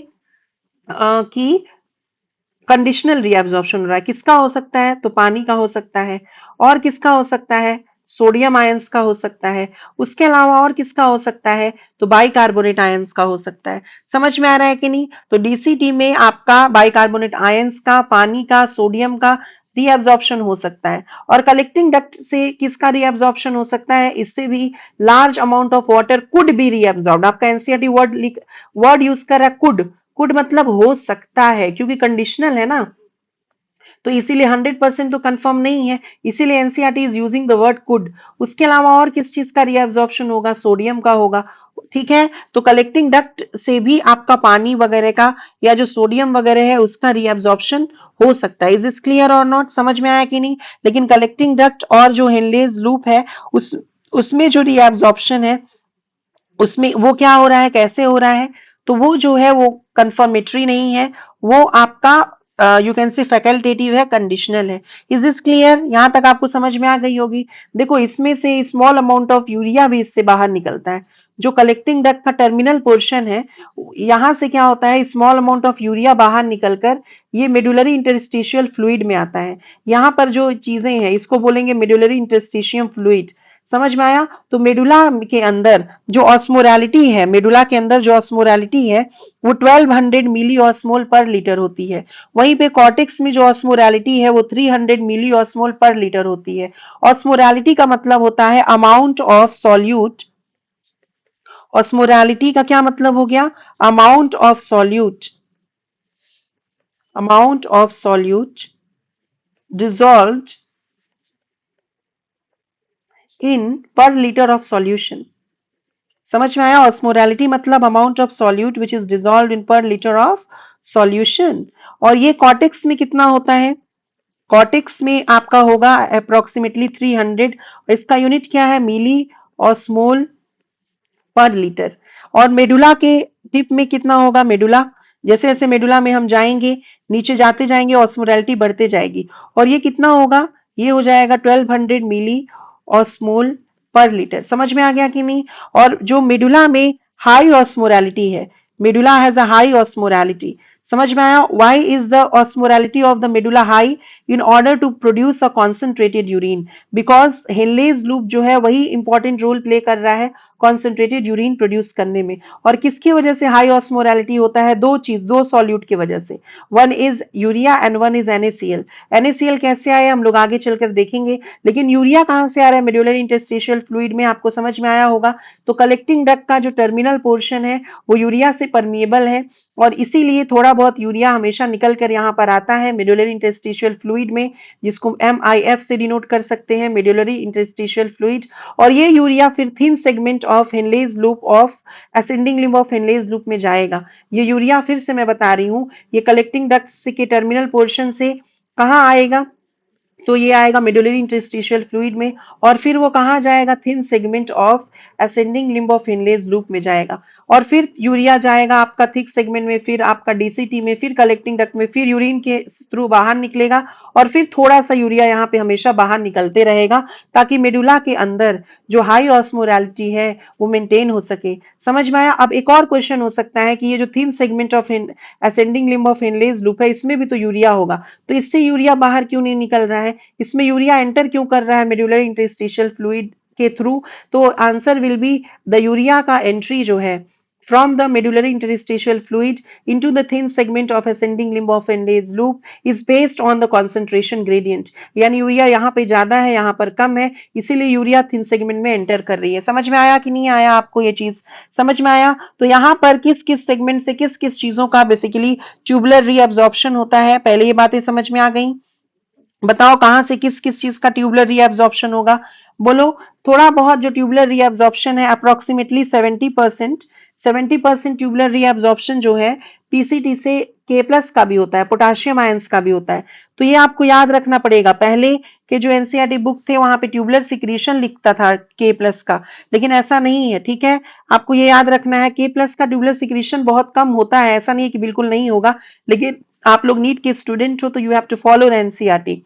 कि कंडीशनल रीअब्जॉर्प्शन हो रहा है। किसका हो सकता है? तो पानी का हो सकता है। और किसका हो सकता है? सोडियम आयंस का हो सकता है। उसके अलावा और किसका हो सकता है? तो बाइकार्बोनेट आयंस का हो सकता है। समझ में आ रहा है कि नहीं? तो डीसीटी में आपका बाइकार्बोनेट आयंस का, पानी का, सोडियम का रीअब्जॉर्प्शन हो सकता है। और कलेक्टिंग डक्ट से किसका रीअब्जॉर्प्शन हो सकता है? इससे भी large amount of water could be reabsorbed. आपका एनसीईआरटी वर्ड यूज कर रहा है कुड। कुड मतलब हो सकता है, क्योंकि कंडीशनल है ना, तो इसीलिए 100% तो कंफर्म नहीं है, इसीलिए NCERT is using the word could. उसके अलावा और किस चीज का रीअब्जॉर्प्शन होगा? सोडियम का होगा। ठीक है, तो कलेक्टिंग डक्ट से भी आपका पानी वगैरह का या जो सोडियम वगैरह है उसका रीअब्जॉर्प्शन हो सकता है। इज इज क्लियर और नॉट? समझ में आया कि नहीं? लेकिन कलेक्टिंग डक्ट और जो हेनलेज लूप है उस उसमें जो रीअब्जॉर्प्शन है, उसमें वो क्या हो रहा है, कैसे हो रहा है, तो वो जो है वो कंफर्मेटरी नहीं है, वो आपका यू कैन से फैकल्टेटिव है, कंडीशनल है। Is this clear? यहां तक आपको समझ में आ गई होगी। देखो, इसमें से स्मॉल अमाउंट ऑफ यूरिया भी इससे बाहर निकलता है। जो कलेक्टिंग डक्ट का टर्मिनल पोर्शन है, यहां से क्या होता है, स्मॉल अमाउंट ऑफ यूरिया बाहर निकलकर ये मेडुलरी इंटरस्टिशियल फ्लूइड में आता है। यहाँ पर जो चीजें हैं इसको बोलेंगे मेडुलरी इंटरस्टिशियम फ्लूइड। समझ में आया? तो मेडुला के अंदर जो ऑस्मोलैरिटी है, मेडुला के अंदर जो ऑस्मोलैरिटी है वो 1200 मिली ऑस्मोल पर लीटर होती है। वहीं पे कॉर्टेक्स में जो ऑस्मोलैरिटी है वो 300 मिली ऑस्मोल पर लीटर होती है। ऑस्मोलैरिटी का मतलब होता है अमाउंट ऑफ सॉल्यूट। ऑस्मोलैरिटी का क्या मतलब हो गया? Amount of solute, amount of solute dissolved in per liter of solution। समझ में आया? ऑस्मोलैरिटी मतलब amount of solute which is dissolved इन पर लीटर ऑफ सॉल्यूशन। और ये कॉर्टेक्स में कितना होता है? कॉर्टेक्स में आपका होगा अप्रोक्सीमेटली 300। इसका यूनिट क्या है? मिली ऑस्मोल पर लीटर। और मेडुला के टिप में कितना होगा? मेडुला, जैसे जैसे मेडुला में हम जाएंगे, नीचे जाते जाएंगे, ऑस्मोलैरिटी बढ़ते जाएगी। और ये कितना होगा? ये हो जाएगा 1200 मिली ऑस्मोल पर लीटर। समझ में आ गया कि नहीं? और जो मेडुला में हाई ऑस्मोलैरिटी है, medulla has a high osmolarity. समझ में आया? Why is the osmolarity of the medulla high? In order to produce a concentrated urine, because Henle's loop जो है वही इंपॉर्टेंट रोल प्ले कर रहा है कॉन्सेंट्रेटेड यूरिन प्रोड्यूस करने में। और किसकी वजह से हाई ऑस्मोलैरिटी होता है? दो चीज, दो सॉल्यूट की वजह से। One is urea and one is NaCl। NaCl कैसे आया हम लोग आगे चलकर देखेंगे, लेकिन यूरिया कहां से आ रहा है? मेडुलरी इंटरस्टिशियल फ्लूइड में। आपको समझ में आया होगा। तो कलेक्टिंग डक्ट का जो टर्मिनल पोर्शन है वो यूरिया से परमिएबल है, और इसीलिए थोड़ा बहुत यूरिया हमेशा निकल कर यहाँ पर आता है मेडुलरी इंटरस्टिशियल फ्लूइड में, जिसको MIF से डिनोट कर सकते हैं, मेडुलरी इंटरस्टिशियल फ्लूइड। और ये यूरिया फिर thin segment of Henle's loop of ascending limb of Henle's loop में जाएगा। ये यूरिया फिर से मैं बता रही हूँ, ये कलेक्टिंग डक्ट के टर्मिनल पोर्शन से कहाँ आएगा? तो ये आएगा मेडुलरी इंटरस्टिशियल फ्लूइड में, और फिर वो कहाँ जाएगा? Thin segment of ascending limb of Henle's loop में जाएगा। और फिर यूरिया जाएगा आपका थिक सेगमेंट में, फिर आपका डीसीटी में, फिर कलेक्टिंग डक्ट में, फिर यूरिन के थ्रू बाहर निकलेगा, और फिर थोड़ा सा यूरिया यहाँ पे हमेशा बाहर निकलते रहेगा, ताकि मेडुला के अंदर जो हाई ऑस्मोलैरिटी है वो मेंटेन हो सके। समझ में आया? अब एक और क्वेश्चन हो सकता है कि ये जो thin segment of ascending limb of Henle's loop है, इसमें भी तो यूरिया होगा, तो इससे यूरिया बाहर क्यों नहीं निकल रहा है? इसमें यूरिया एंटर क्यों कर रहा है मेडुलरी इंटरस्टिशियल फ्लूइड के थ्रू? तो answer will be the urea का एंट्री जो है from the medullary interstitial fluid into the thin segment of ascending limb of Henle's loop is based on the concentration gradient. यानी urea यहाँ पे ज्यादा है, यहाँ पर कम है, इसीलिए यूरिया थिन सेगमेंट में एंटर कर रही है। समझ में आया कि नहीं आया आपको ये चीज? समझ में आया? तो यहाँ पर किस किस सेगमेंट से किस किस चीजों का बेसिकली ट्यूबुलर रीअब्जॉर्प्शन होता है, पहले ये बातें समझ में आ गई। बताओ कहां से किस किस चीज का ट्यूबुलर रीअब्जॉर्प्शन होगा, बोलो। थोड़ा बहुत जो ट्यूबुलर रीअब्जॉर्प्शन है अप्रोक्सीमेटली 70% ट्यूबुलर रीअब्जॉर्प्शन जो है पीसीटी से के प्लस का भी होता है, पोटाशियम आयंस का भी होता है। तो ये आपको याद रखना पड़ेगा। पहले के जो एनसीईआरटी बुक थे वहां पे ट्यूबुलर सिक्रीशन लिखता था के प्लस का, लेकिन ऐसा नहीं है, ठीक है। आपको ये याद रखना है के प्लस का ट्यूबुलर सिक्रीशन बहुत कम होता है, ऐसा नहीं है कि बिल्कुल नहीं होगा, लेकिन आप लोग नीट के स्टूडेंट हो तो you have to follow the NCERT.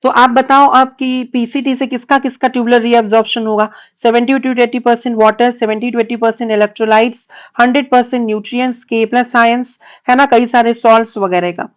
तो आप बताओ आपकी पीसीटी से किसका किसका ट्यूबुलर रीअब्जॉर्प्शन होगा? 70 to 80% water, 70 to 80% electrolytes, 100% nutrients, के प्लस आयंस, है ना, कई सारे सॉल्ट्स वगैरह का।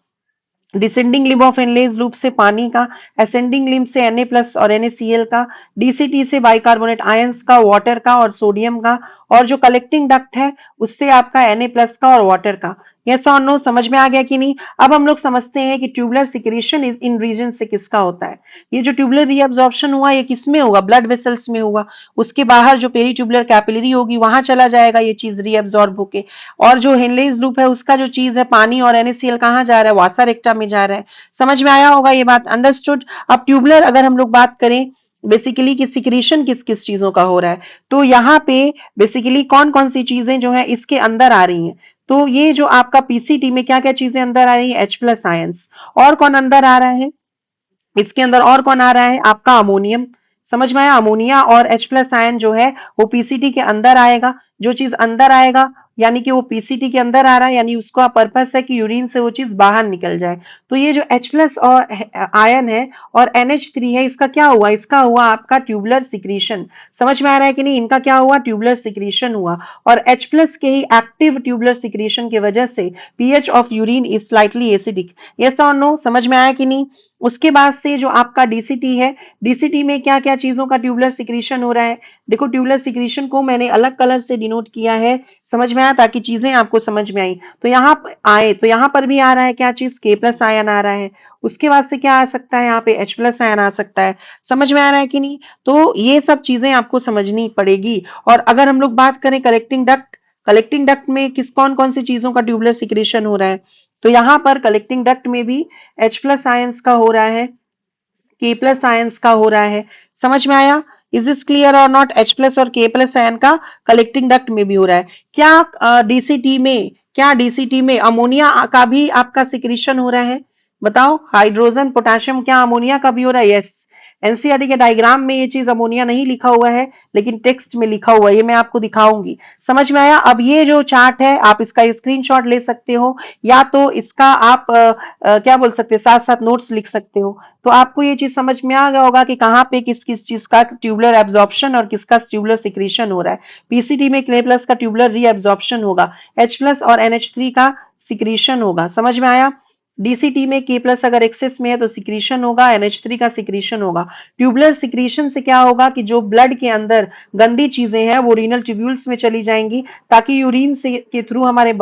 Descending limb of Henle's loop से पानी का, असेंडिंग लिम्ब से Na प्लस और NaCl का, डीसीटी से बाइकार्बोनेट आयंस का, वाटर का और सोडियम का, और जो कलेक्टिंग डक्ट है उससे आपका Na प्लस का और वाटर का। यस और नो, समझ में आ गया कि नहीं? अब हम लोग समझते हैं कि ट्यूबुलर सिक्रीशन इन रीजन से किसका होता है। ये जो ट्यूबुलर रीअब्जॉर्प्शन हुआ ये किस में होगा? ब्लड वेसल्स में होगा। उसके बाहर जो पेरी ट्यूबुलर कैपिलरी होगी वहां चला जाएगा ये चीज रीअब्जॉर्ब होके। और जो हेनलेज लूप है उसका जो चीज है पानी और NaCl कहाँ जा रहा है? वासा रेक्टा में जा रहा है। समझ में आया होगा ये बात, अंडरस्टूड। अब ट्यूबुलर अगर हम लोग बात करें बेसिकली कि सिक्रीशन किस किस चीजों का हो रहा है, तो यहाँ पे बेसिकली कौन कौन सी चीजें जो है इसके अंदर आ रही हैं। तो ये जो आपका पीसीटी में क्या क्या चीजें अंदर आ रही है? H plus ions. और कौन अंदर आ रहा है इसके अंदर? और कौन आ रहा है? आपका अमोनियम। समझ में आया? अमोनिया और H प्लस आयन जो है वो पीसीटी के अंदर आएगा। जो चीज अंदर आएगा यानी कि वो पीसीटी के अंदर आ रहा है, यानी उसका पर्पस है कि यूरिन से वो चीज बाहर निकल जाए। तो ये जो H प्लस और आयन है और NH3 है, इसका क्या हुआ? इसका हुआ आपका ट्यूबुलर सिक्रीशन। समझ में आ रहा है कि नहीं? इनका क्या हुआ? ट्यूबुलर सिक्रीशन हुआ। और H प्लस के ही एक्टिव ट्यूबुलर सिक्रीशन की वजह से pH of urine is slightly acidic. Yes और नो, समझ में आया कि नहीं? उसके बाद से जो आपका डीसीटी है, डीसीटी में क्या क्या चीजों का ट्यूबुलर सिक्रीशन हो रहा है? देखो ट्यूबुलर सिक्रीशन को मैंने अलग कलर से डिनोट किया है, समझ में आया, ताकि चीजें आपको समझ में आई। तो यहाँ आए तो यहाँ पर भी आ रहा है क्या चीज? के प्लस आयन आ रहा है। उसके बाद से क्या आ सकता है? यहाँ पे H प्लस आयन आ सकता है। समझ में आ रहा है कि नहीं? तो ये सब चीजें आपको समझनी पड़ेगी। और अगर हम लोग बात करें कलेक्टिंग डक्ट, कलेक्टिंग डक्ट में किस कौन कौन सी चीजों का ट्यूबुलर सिक्रीशन हो रहा है? तो यहाँ पर कलेक्टिंग डक्ट में भी H प्लस आयंस का हो रहा है, के प्लस आयंस का हो रहा है। समझ में आया? इज दिस क्लियर और नॉट? H प्लस और के प्लस आयन का कलेक्टिंग डक्ट में भी हो रहा है। क्या डीसीटी में, क्या डीसीटी में अमोनिया का भी आपका सिक्रीशन हो रहा है? बताओ, हाइड्रोजन पोटेशियम क्या अमोनिया का भी हो रहा है? यस। एनसीईआरटी के डायग्राम में ये चीज अमोनिया नहीं लिखा हुआ है, लेकिन टेक्स्ट में लिखा हुआ है, ये मैं आपको दिखाऊंगी। समझ में आया? अब ये जो चार्ट है आप इसका स्क्रीनशॉट ले सकते हो, या तो इसका आप क्या बोल सकते हैं, साथ साथ नोट्स लिख सकते हो। तो आपको ये चीज समझ में आ गया होगा कि कहाँ पे किस किस चीज का ट्यूबुलर एब्जॉर्प्शन और किसका ट्यूबुलर सिक्रीशन हो रहा है। पीसीटी में के प्लस का ट्यूबुलर रीएब्जॉर्प्शन होगा, H प्लस और NH3 का सिक्रीशन होगा। समझ में आया? डीसीटी में के प्लस अगर एक्सेस में है तो सिक्रीशन होगा, NH3 का सिक्रीशन होगा। ट्यूबुलर सिक्रीशन से क्या होगा कि जो ब्लड के अंदर गंदी चीजें हैं वो रीनल ट्यूब्यूल्स में चली जाएंगी, ताकि यूरिन से के थ्रू हमारे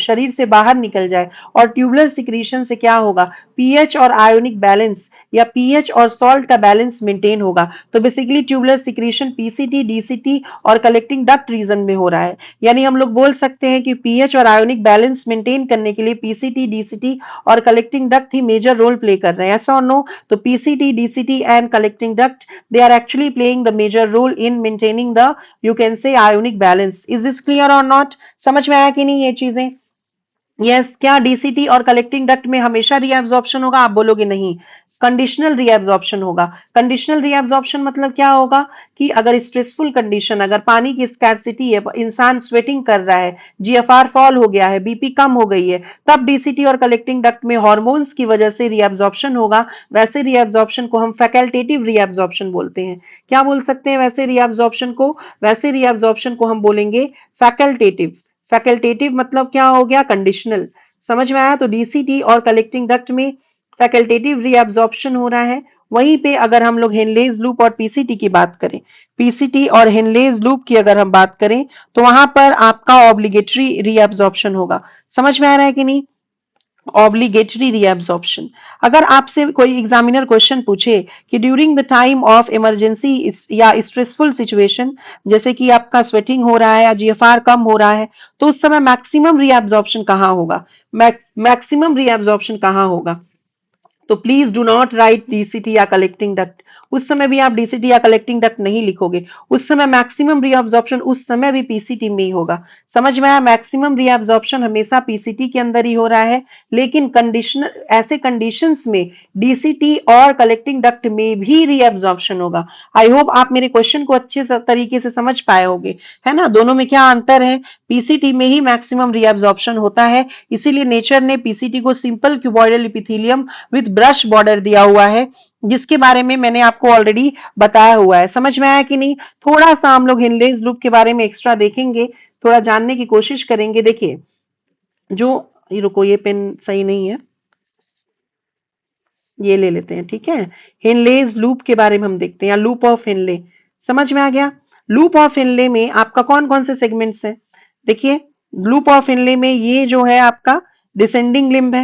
शरीर से बाहर निकल जाए। और ट्यूबुलर सिक्रीशन से क्या होगा? पीएच और आयोनिक बैलेंस या पीएच और सॉल्ट का बैलेंस मेंटेन होगा। तो basically tubular secretion PCT, DCT और कलेक्टिंग डक्ट रीजन में हो रहा है। यानी हम लोग बोल सकते हैं कि पीएच और आयोनिक बैलेंस मेंटेन करने के लिए पीसीटी, डीसीटी और कलेक्टिंग डक्ट ही मेजर रोल प्ले कर रहे हैं। ऐसा और नो? तो PCT, DCT and collecting duct, they are actually playing the major role in maintaining the, you can say, ionic balance. Is this clear or not? समझ में आया कि नहीं ये चीजें? यस। क्या डीसीटी और कलेक्टिंग डक्ट में हमेशा रीएब्जॉर्प्शन होगा? आप बोलोगे नहीं, कंडीशनल रीएब्जॉर्प्शन होगा। कंडीशनल रीएब्जॉर्प्शन मतलब क्या होगा कि अगर स्ट्रेसफुल कंडीशन, अगर पानी की स्कैर्सिटी है, इंसान स्वेटिंग कर रहा है, जीएफआर फॉल हो गया है, बीपी कम हो गई है, तब डीसीटी और कलेक्टिंग डक्ट में हार्मोन्स की वजह से रीएब्जॉर्प्शन होगा। वैसे रीएब्जॉर्प्शन को हम फैकल्टेटिव रीएब्जॉर्प्शन बोलते हैं। क्या बोल सकते हैं वैसे रीएब्जॉर्प्शन को? वैसे रीएब्जॉर्प्शन को हम बोलेंगे फैकल्टेटिव। फैकल्टेटिव मतलब क्या हो गया? कंडीशनल। समझ में आया? तो डीसीटी और कलेक्टिंग डक्ट में फैकल्टेटिव रीअब्जॉर्प्शन हो रहा है, वहीं पे अगर हम लोग हेनलेज लूप और पीसीटी की बात करें, पीसीटी और हेनलेज लूप की अगर हम बात करें, तो वहां पर आपका ऑब्लिगेटरी रीअब्जॉर्प्शन होगा। समझ में आ रहा है कि नहीं? Obligatory reabsorption. अगर आपसे कोई एग्जामिनर क्वेश्चन पूछे कि during the time of emergency या स्ट्रेसफुल सिचुएशन, जैसे कि आपका स्वेटिंग हो रहा है या जीएफआर कम हो रहा है, तो उस समय मैक्सिमम रीअब्जॉर्प्शन कहाँ होगा? मैक्सिमम रीअब्जॉर्प्शन कहाँ होगा? तो please do not right DCT या कलेक्टिंग डक्ट। उस समय भी आप डीसीटी या कलेक्टिंग डक्ट नहीं लिखोगे। उस समय मैक्सिमम रीअब्जॉर्प्शन उस समय भी पीसीटी में ही होगा। समझ में आया? मैक्सिमम रीअब्जॉर्प्शन हमेशा पीसीटी के अंदर ही हो रहा है, लेकिन कंडीशन ऐसे कंडीशंस में डीसीटी और कलेक्टिंग डक्ट में भी रीअब्जॉर्प्शन होगा। आई होप आप मेरे क्वेश्चन को अच्छे तरीके से समझ पाए होगे, है ना? दोनों में क्या अंतर है? पीसीटी में ही मैक्सिमम रीअब्जॉर्प्शन होता है, इसीलिए नेचर ने पीसीटी को simple cuboidal epithelium with brush border दिया हुआ है, जिसके बारे में मैंने आपको ऑलरेडी बताया हुआ है। समझ में आया कि नहीं? थोड़ा सा हम लोग हिनलेज लूप के बारे में एक्स्ट्रा देखेंगे, थोड़ा जानने की कोशिश करेंगे। देखिए, जो ये रुको, ये पेन सही नहीं है, ये ले लेते हैं, ठीक है? हिनलेज लूप के बारे में हम देखते हैं, या लूप ऑफ हिनले। समझ में आ गया? लूप ऑफ हिनले में आपका कौन कौन से सेगमेंट्स है? देखिए, लूप ऑफ हिनले में ये जो है आपका डिसेंडिंग लिम्ब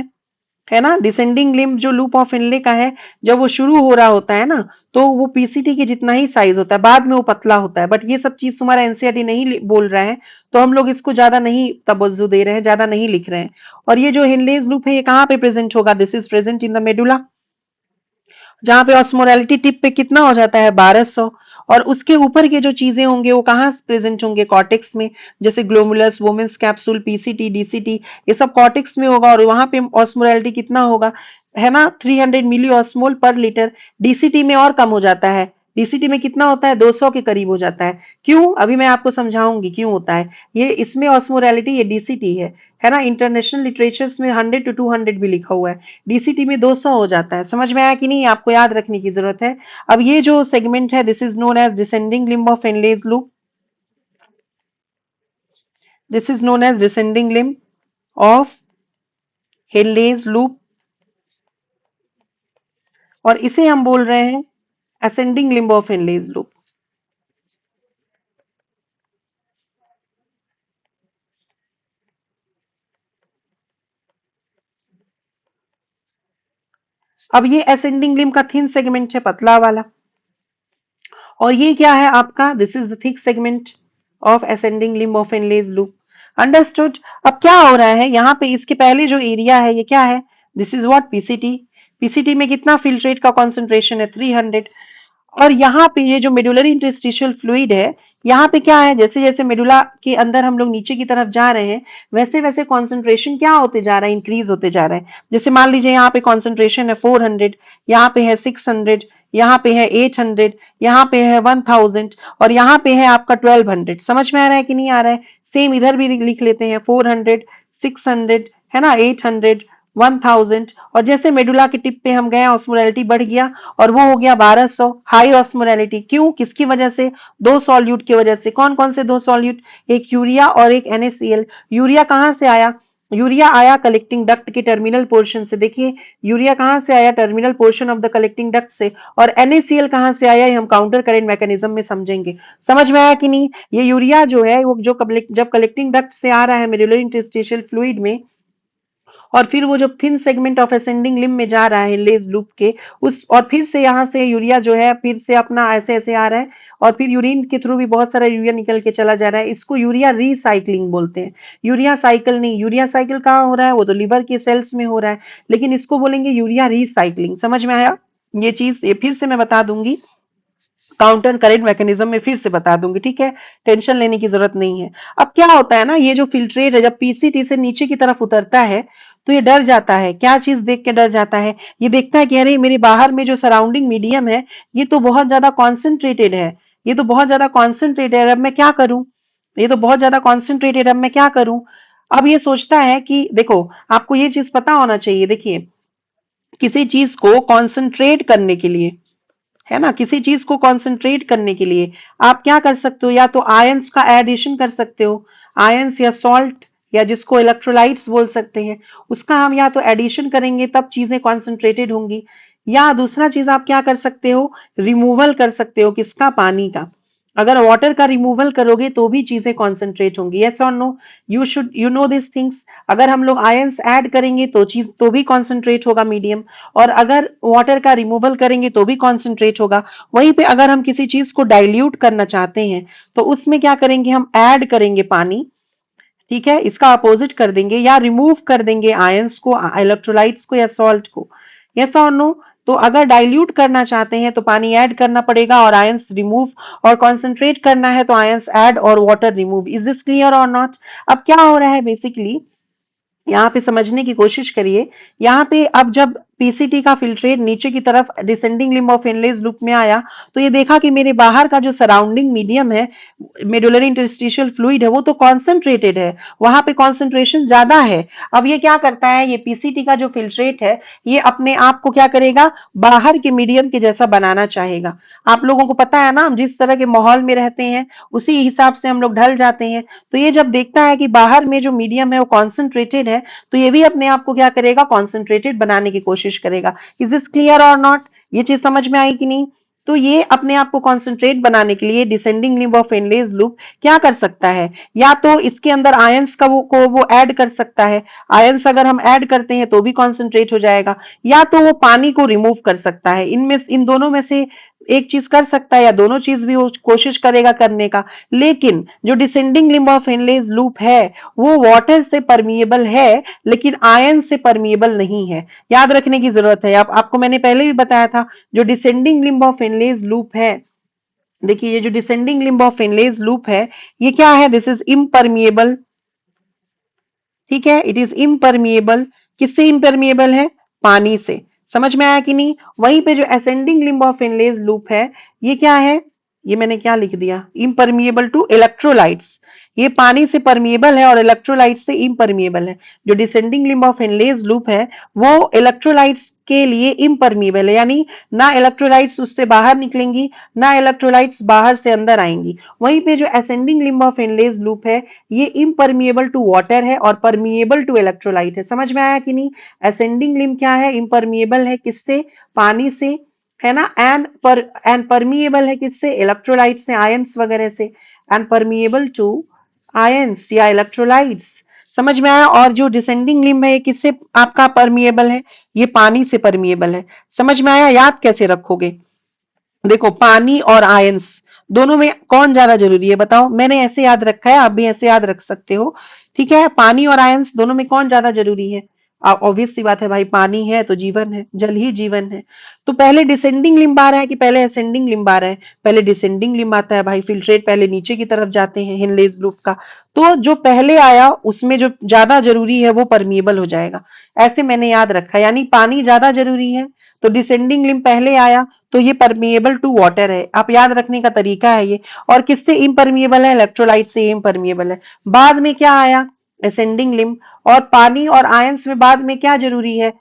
है ना? डिसेंडिंग लिम्ब जो लूप ऑफ इनले का है, जब वो शुरू हो रहा होता है ना, तो वो पीसीटी के जितना ही साइज होता है, बाद में वो पतला होता है। बट ये सब चीज तुम्हारा एनसीईआरटी नहीं बोल रहा है, तो हम लोग इसको ज्यादा नहीं तवज्जो दे रहे हैं, ज्यादा नहीं लिख रहे हैं। और ये जो हिनलेज लूप है, ये कहाँ पे प्रेजेंट होगा? This is present in the medulla, जहां पे ऑस्मोलैरिटी टिप पे कितना हो जाता है? 1200। और उसके ऊपर के जो चीजें होंगे वो कहाँ प्रेजेंट होंगे? कॉर्टेक्स में, जैसे ग्लोमुलस, वोमेन्स कैप्सूल, पीसीटी, डीसीटी, ये सब कॉर्टेक्स में होगा। और वहां पे ऑस्मोलैरिटी कितना होगा, है ना? 300 मिली ऑस्मोल पर लीटर। डीसीटी में और कम हो जाता है, डीसीटी में कितना होता है? 200 के करीब हो जाता है। क्यों? अभी मैं आपको समझाऊंगी क्यों होता है ये। इसमें ऑस्मोलैरिटी, ये डीसीटी है ना? इंटरनेशनल लिटरेचर्स में 100 to 200 भी लिखा हुआ है, डीसीटी में 200 हो जाता है। समझ में आया कि नहीं? आपको याद रखने की जरूरत है। अब ये जो सेगमेंट है, this is known as descending limb of Henle's loop. This is known as descending limb of Henle's loop, और इसे हम बोल रहे हैं ascending limb of Henle's loop. अब ये असेंडिंग लिम्ब का थिन सेगमेंट है, पतला वाला। और ये क्या है आपका? This is the thick segment of ascending limb of Henle's loop. Understood? अब क्या हो रहा है यहाँ पे? इसके पहले जो एरिया है, ये क्या है? This is what? PCT. PCT में कितना फिल्ट्रेट का कॉन्सेंट्रेशन है? 300। और यहाँ पे ये जो मेडुलरी इंटरस्टिशियल फ्लूइड है, यहाँ पे क्या है? जैसे जैसे मेडुला के अंदर हम लोग नीचे की तरफ जा रहे हैं, वैसे वैसे कॉन्सेंट्रेशन क्या होते जा रहा है? इंक्रीज होते जा रहा है। जैसे मान लीजिए यहाँ पे कॉन्सेंट्रेशन है 400, यहाँ पे है 600, यहाँ पे है 800, यहाँ पे है 1000, और यहाँ पे है आपका 1200। समझ में आ रहा है कि नहीं आ रहा है? सेम इधर भी लिख लेते हैं, 400, 600, है ना, 800, 1000। और जैसे मेडुला के टिप पे हम गए, ऑस्मोलैरिटी बढ़ गया और वो हो गया 1200, हाई ऑस्मोलैरिटी। क्यों? किसकी वजह से? दो सॉल्यूट की वजह से। कौन कौन से दो सॉल्यूट? एक यूरिया और एक NaCl। यूरिया कहां से आया? यूरिया आया कलेक्टिंग डक्ट के टर्मिनल पोर्शन से। देखिए, यूरिया कहां से आया? Terminal portion of the collecting duct से। और NaCl कहां से आया? ये हम काउंटर करेंट मैकेनिज्म में समझेंगे। समझ में आया कि नहीं? ये यूरिया जो है, वो जो जब कलेक्टिंग डक्ट से आ रहा है मेडुलरी इंटरस्टिशियल फ्लूइड में, और फिर वो जब thin segment of ascending limb में जा रहा है लेज लूप के, उस और फिर से यहाँ से यूरिया जो है फिर से अपना ऐसे ऐसे आ रहा है, और फिर यूरिन के थ्रू भी बहुत सारा यूरिया निकल के चला जा रहा है। इसको यूरिया रिसाइक्लिंग बोलते हैं, यूरिया साइकिल नहीं। यूरिया साइकिल कहाँ हो रहा है? वो तो लिवर के सेल्स में हो रहा है, लेकिन इसको बोलेंगे यूरिया रिसाइक्लिंग। समझ में आया? ये चीज ये फिर से मैं बता दूंगी, काउंटर करेंट मैकेनिज्म में फिर से बता दूंगी, ठीक है? टेंशन लेने की जरूरत नहीं है। अब क्या होता है ना, ये जो फिल्ट्रेट है जब पीसीटी से नीचे की तरफ उतरता है, तो ये डर जाता है। क्या चीज देख के डर जाता है? ये देखता है कि अरे मेरे बाहर में जो सराउंडिंग मीडियम है, ये तो बहुत ज्यादा कॉन्सेंट्रेटेड है, ये तो बहुत ज्यादा कॉन्सेंट्रेटेड है, अब मैं क्या करूं? ये तो बहुत ज्यादा कॉन्सेंट्रेटेड, अब मैं क्या करूं? अब ये सोचता है कि देखो, आपको ये चीज पता होना चाहिए। देखिए, किसी चीज को कॉन्सेंट्रेट करने के लिए, है ना, किसी चीज को कंसंट्रेट करने के लिए आप क्या कर सकते हो? या तो आयंस का एडिशन कर सकते हो, आयंस या सॉल्ट, या जिसको इलेक्ट्रोलाइट्स बोल सकते हैं, उसका हम या तो एडिशन करेंगे तब चीजें कॉन्सेंट्रेटेड होंगी, या दूसरा चीज आप क्या कर सकते हो, रिमूवल कर सकते हो, किसका, पानी का। अगर वाटर का रिमूवल करोगे तो भी चीजें कॉन्सेंट्रेट होंगी। यस और no, you know this things. अगर हम लोग आयंस ऐड करेंगे तो चीज तो भी कॉन्सेंट्रेट होगा मीडियम, और अगर वाटर का रिमूवल करेंगे तो भी कॉन्सेंट्रेट होगा। वहीं पे अगर हम किसी चीज को डाइल्यूट करना चाहते हैं तो उसमें क्या करेंगे, हम ऐड करेंगे पानी, ठीक है, इसका अपोजिट कर देंगे, या रिमूव कर देंगे आयंस को, इलेक्ट्रोलाइट्स को या सॉल्ट को। यस और नो। तो अगर डाइल्यूट करना चाहते हैं तो पानी ऐड करना पड़ेगा और आयंस रिमूव, और कॉन्सेंट्रेट करना है तो आयंस ऐड और water remove. Is this clear और नॉट? अब क्या हो रहा है बेसिकली, यहाँ पे समझने की कोशिश करिए। यहाँ पे अब जब पीसीटी का फिल्ट्रेट नीचे की तरफ descending limb of Henle's loop में आया, तो ये देखा कि मेरे बाहर का जो सराउंडिंग मीडियम है, मेडुलरी इंटरस्टिशियल फ्लूइड है, वो तो कॉन्सेंट्रेटेड है, वहां पे कॉन्सेंट्रेशन ज्यादा है। अब ये क्या करता है, ये पीसीटी का जो फिल्ट्रेट है, ये अपने आप को क्या करेगा, बाहर के मीडियम के जैसा बनाना चाहेगा। आप लोगों को पता है ना, हम जिस तरह के माहौल में रहते हैं उसी हिसाब से हम लोग ढल जाते हैं। तो ये जब देखता है कि बाहर में जो मीडियम है वो कॉन्सेंट्रेटेड है, तो ये भी अपने आप को क्या करेगा, कॉन्सेंट्रेटेड बनाने की कोशिश करेगा। इज दिस क्लियर और नॉट? ये चीज समझ में आई कि नहीं? तो ये अपने आप को कॉन्सेंट्रेट बनाने के लिए descending limb of Henle's loop क्या कर सकता है, या तो इसके अंदर आयंस का वो ऐड कर सकता है। आयंस अगर हम ऐड करते हैं तो भी कॉन्सेंट्रेट हो जाएगा, या तो वो पानी को रिमूव कर सकता है। इनमें इन दोनों में से एक चीज कर सकता है, या दोनों चीज भी वो कोशिश करेगा करने का। लेकिन जो descending limb of Henle's loop है वो वाटर से परमिएबल है, लेकिन आयन से परमिएबल नहीं है। याद रखने की जरूरत है। आपको मैंने पहले भी बताया था, जो descending limb of Henle's loop है, देखिए ये जो descending limb of Henle's loop है, ये क्या है, दिस इज इम्परमिएबल, ठीक है, इट इज इम्परमिएबल। किससे इम्परमिएबल है, पानी से। समझ में आया कि नहीं? वहीं पे जो ascending limb of Henle's loop है, ये क्या है, ये मैंने क्या लिख दिया, इम्परमिएबल टू इलेक्ट्रोलाइट्स। ये पानी से परमिएबल है और इलेक्ट्रोलाइट से इम्परमिएबल है। जो descending limb of Henle's loop है वो इलेक्ट्रोलाइट्स के लिए इम्परमिएबल है, यानी ना इलेक्ट्रोलाइट्स उससे बाहर निकलेंगी, ना इलेक्ट्रोलाइट्स बाहर से अंदर आएंगी। वहीं पे जो ascending limb of Henle's loop है, ये इम्परमिएबल टू वाटर है और परमिएबल टू इलेक्ट्रोलाइट है। समझ में आया कि नहीं? असेंडिंग लिम्ब क्या है, इम्परमिएबल है, किससे, पानी से, है ना, एंड परमिएबल है किससे, इलेक्ट्रोलाइट से, आयंस वगैरह से, एंड परमिएबल टू आयंस या इलेक्ट्रोलाइट्स। समझ में आया? और जो डिसेंडिंग लिम्ब है ये किससे आपका परमिएबल है, ये पानी से परमिएबल है। समझ में आया? याद कैसे रखोगे, देखो पानी और आयंस दोनों में कौन ज्यादा जरूरी है बताओ। मैंने ऐसे याद रखा है, आप भी ऐसे याद रख सकते हो, ठीक है। पानी और आयंस दोनों में कौन ज्यादा जरूरी है? ऑब्वियस सी बात है भाई, पानी है तो जीवन है, जल ही जीवन है। तो पहले डिसेंडिंग लिम्ब आ रहा है कि पहले असेंडिंग लिम्ब आ रहा है? पहले डिसेंडिंग लिम्ब आता है भाई, फिल्ट्रेट पहले नीचे की तरफ जाते हैं हिनलेज लूप का। तो जो पहले आया उसमें जो ज्यादा जरूरी है वो परमिएबल हो जाएगा, ऐसे मैंने याद रखा। यानी पानी ज्यादा जरूरी है, तो डिसेंडिंग लिम्ब पहले आया, तो ये परमिएबल टू वाटर है। आप याद रखने का तरीका है ये। और किससे इम्परमिएबल है, इलेक्ट्रोलाइट से इम्परमिएबल है। बाद में क्या आया, असेंडिंग लिम्ब। और पानी और आयंस में बाद में क्या जरूरी है,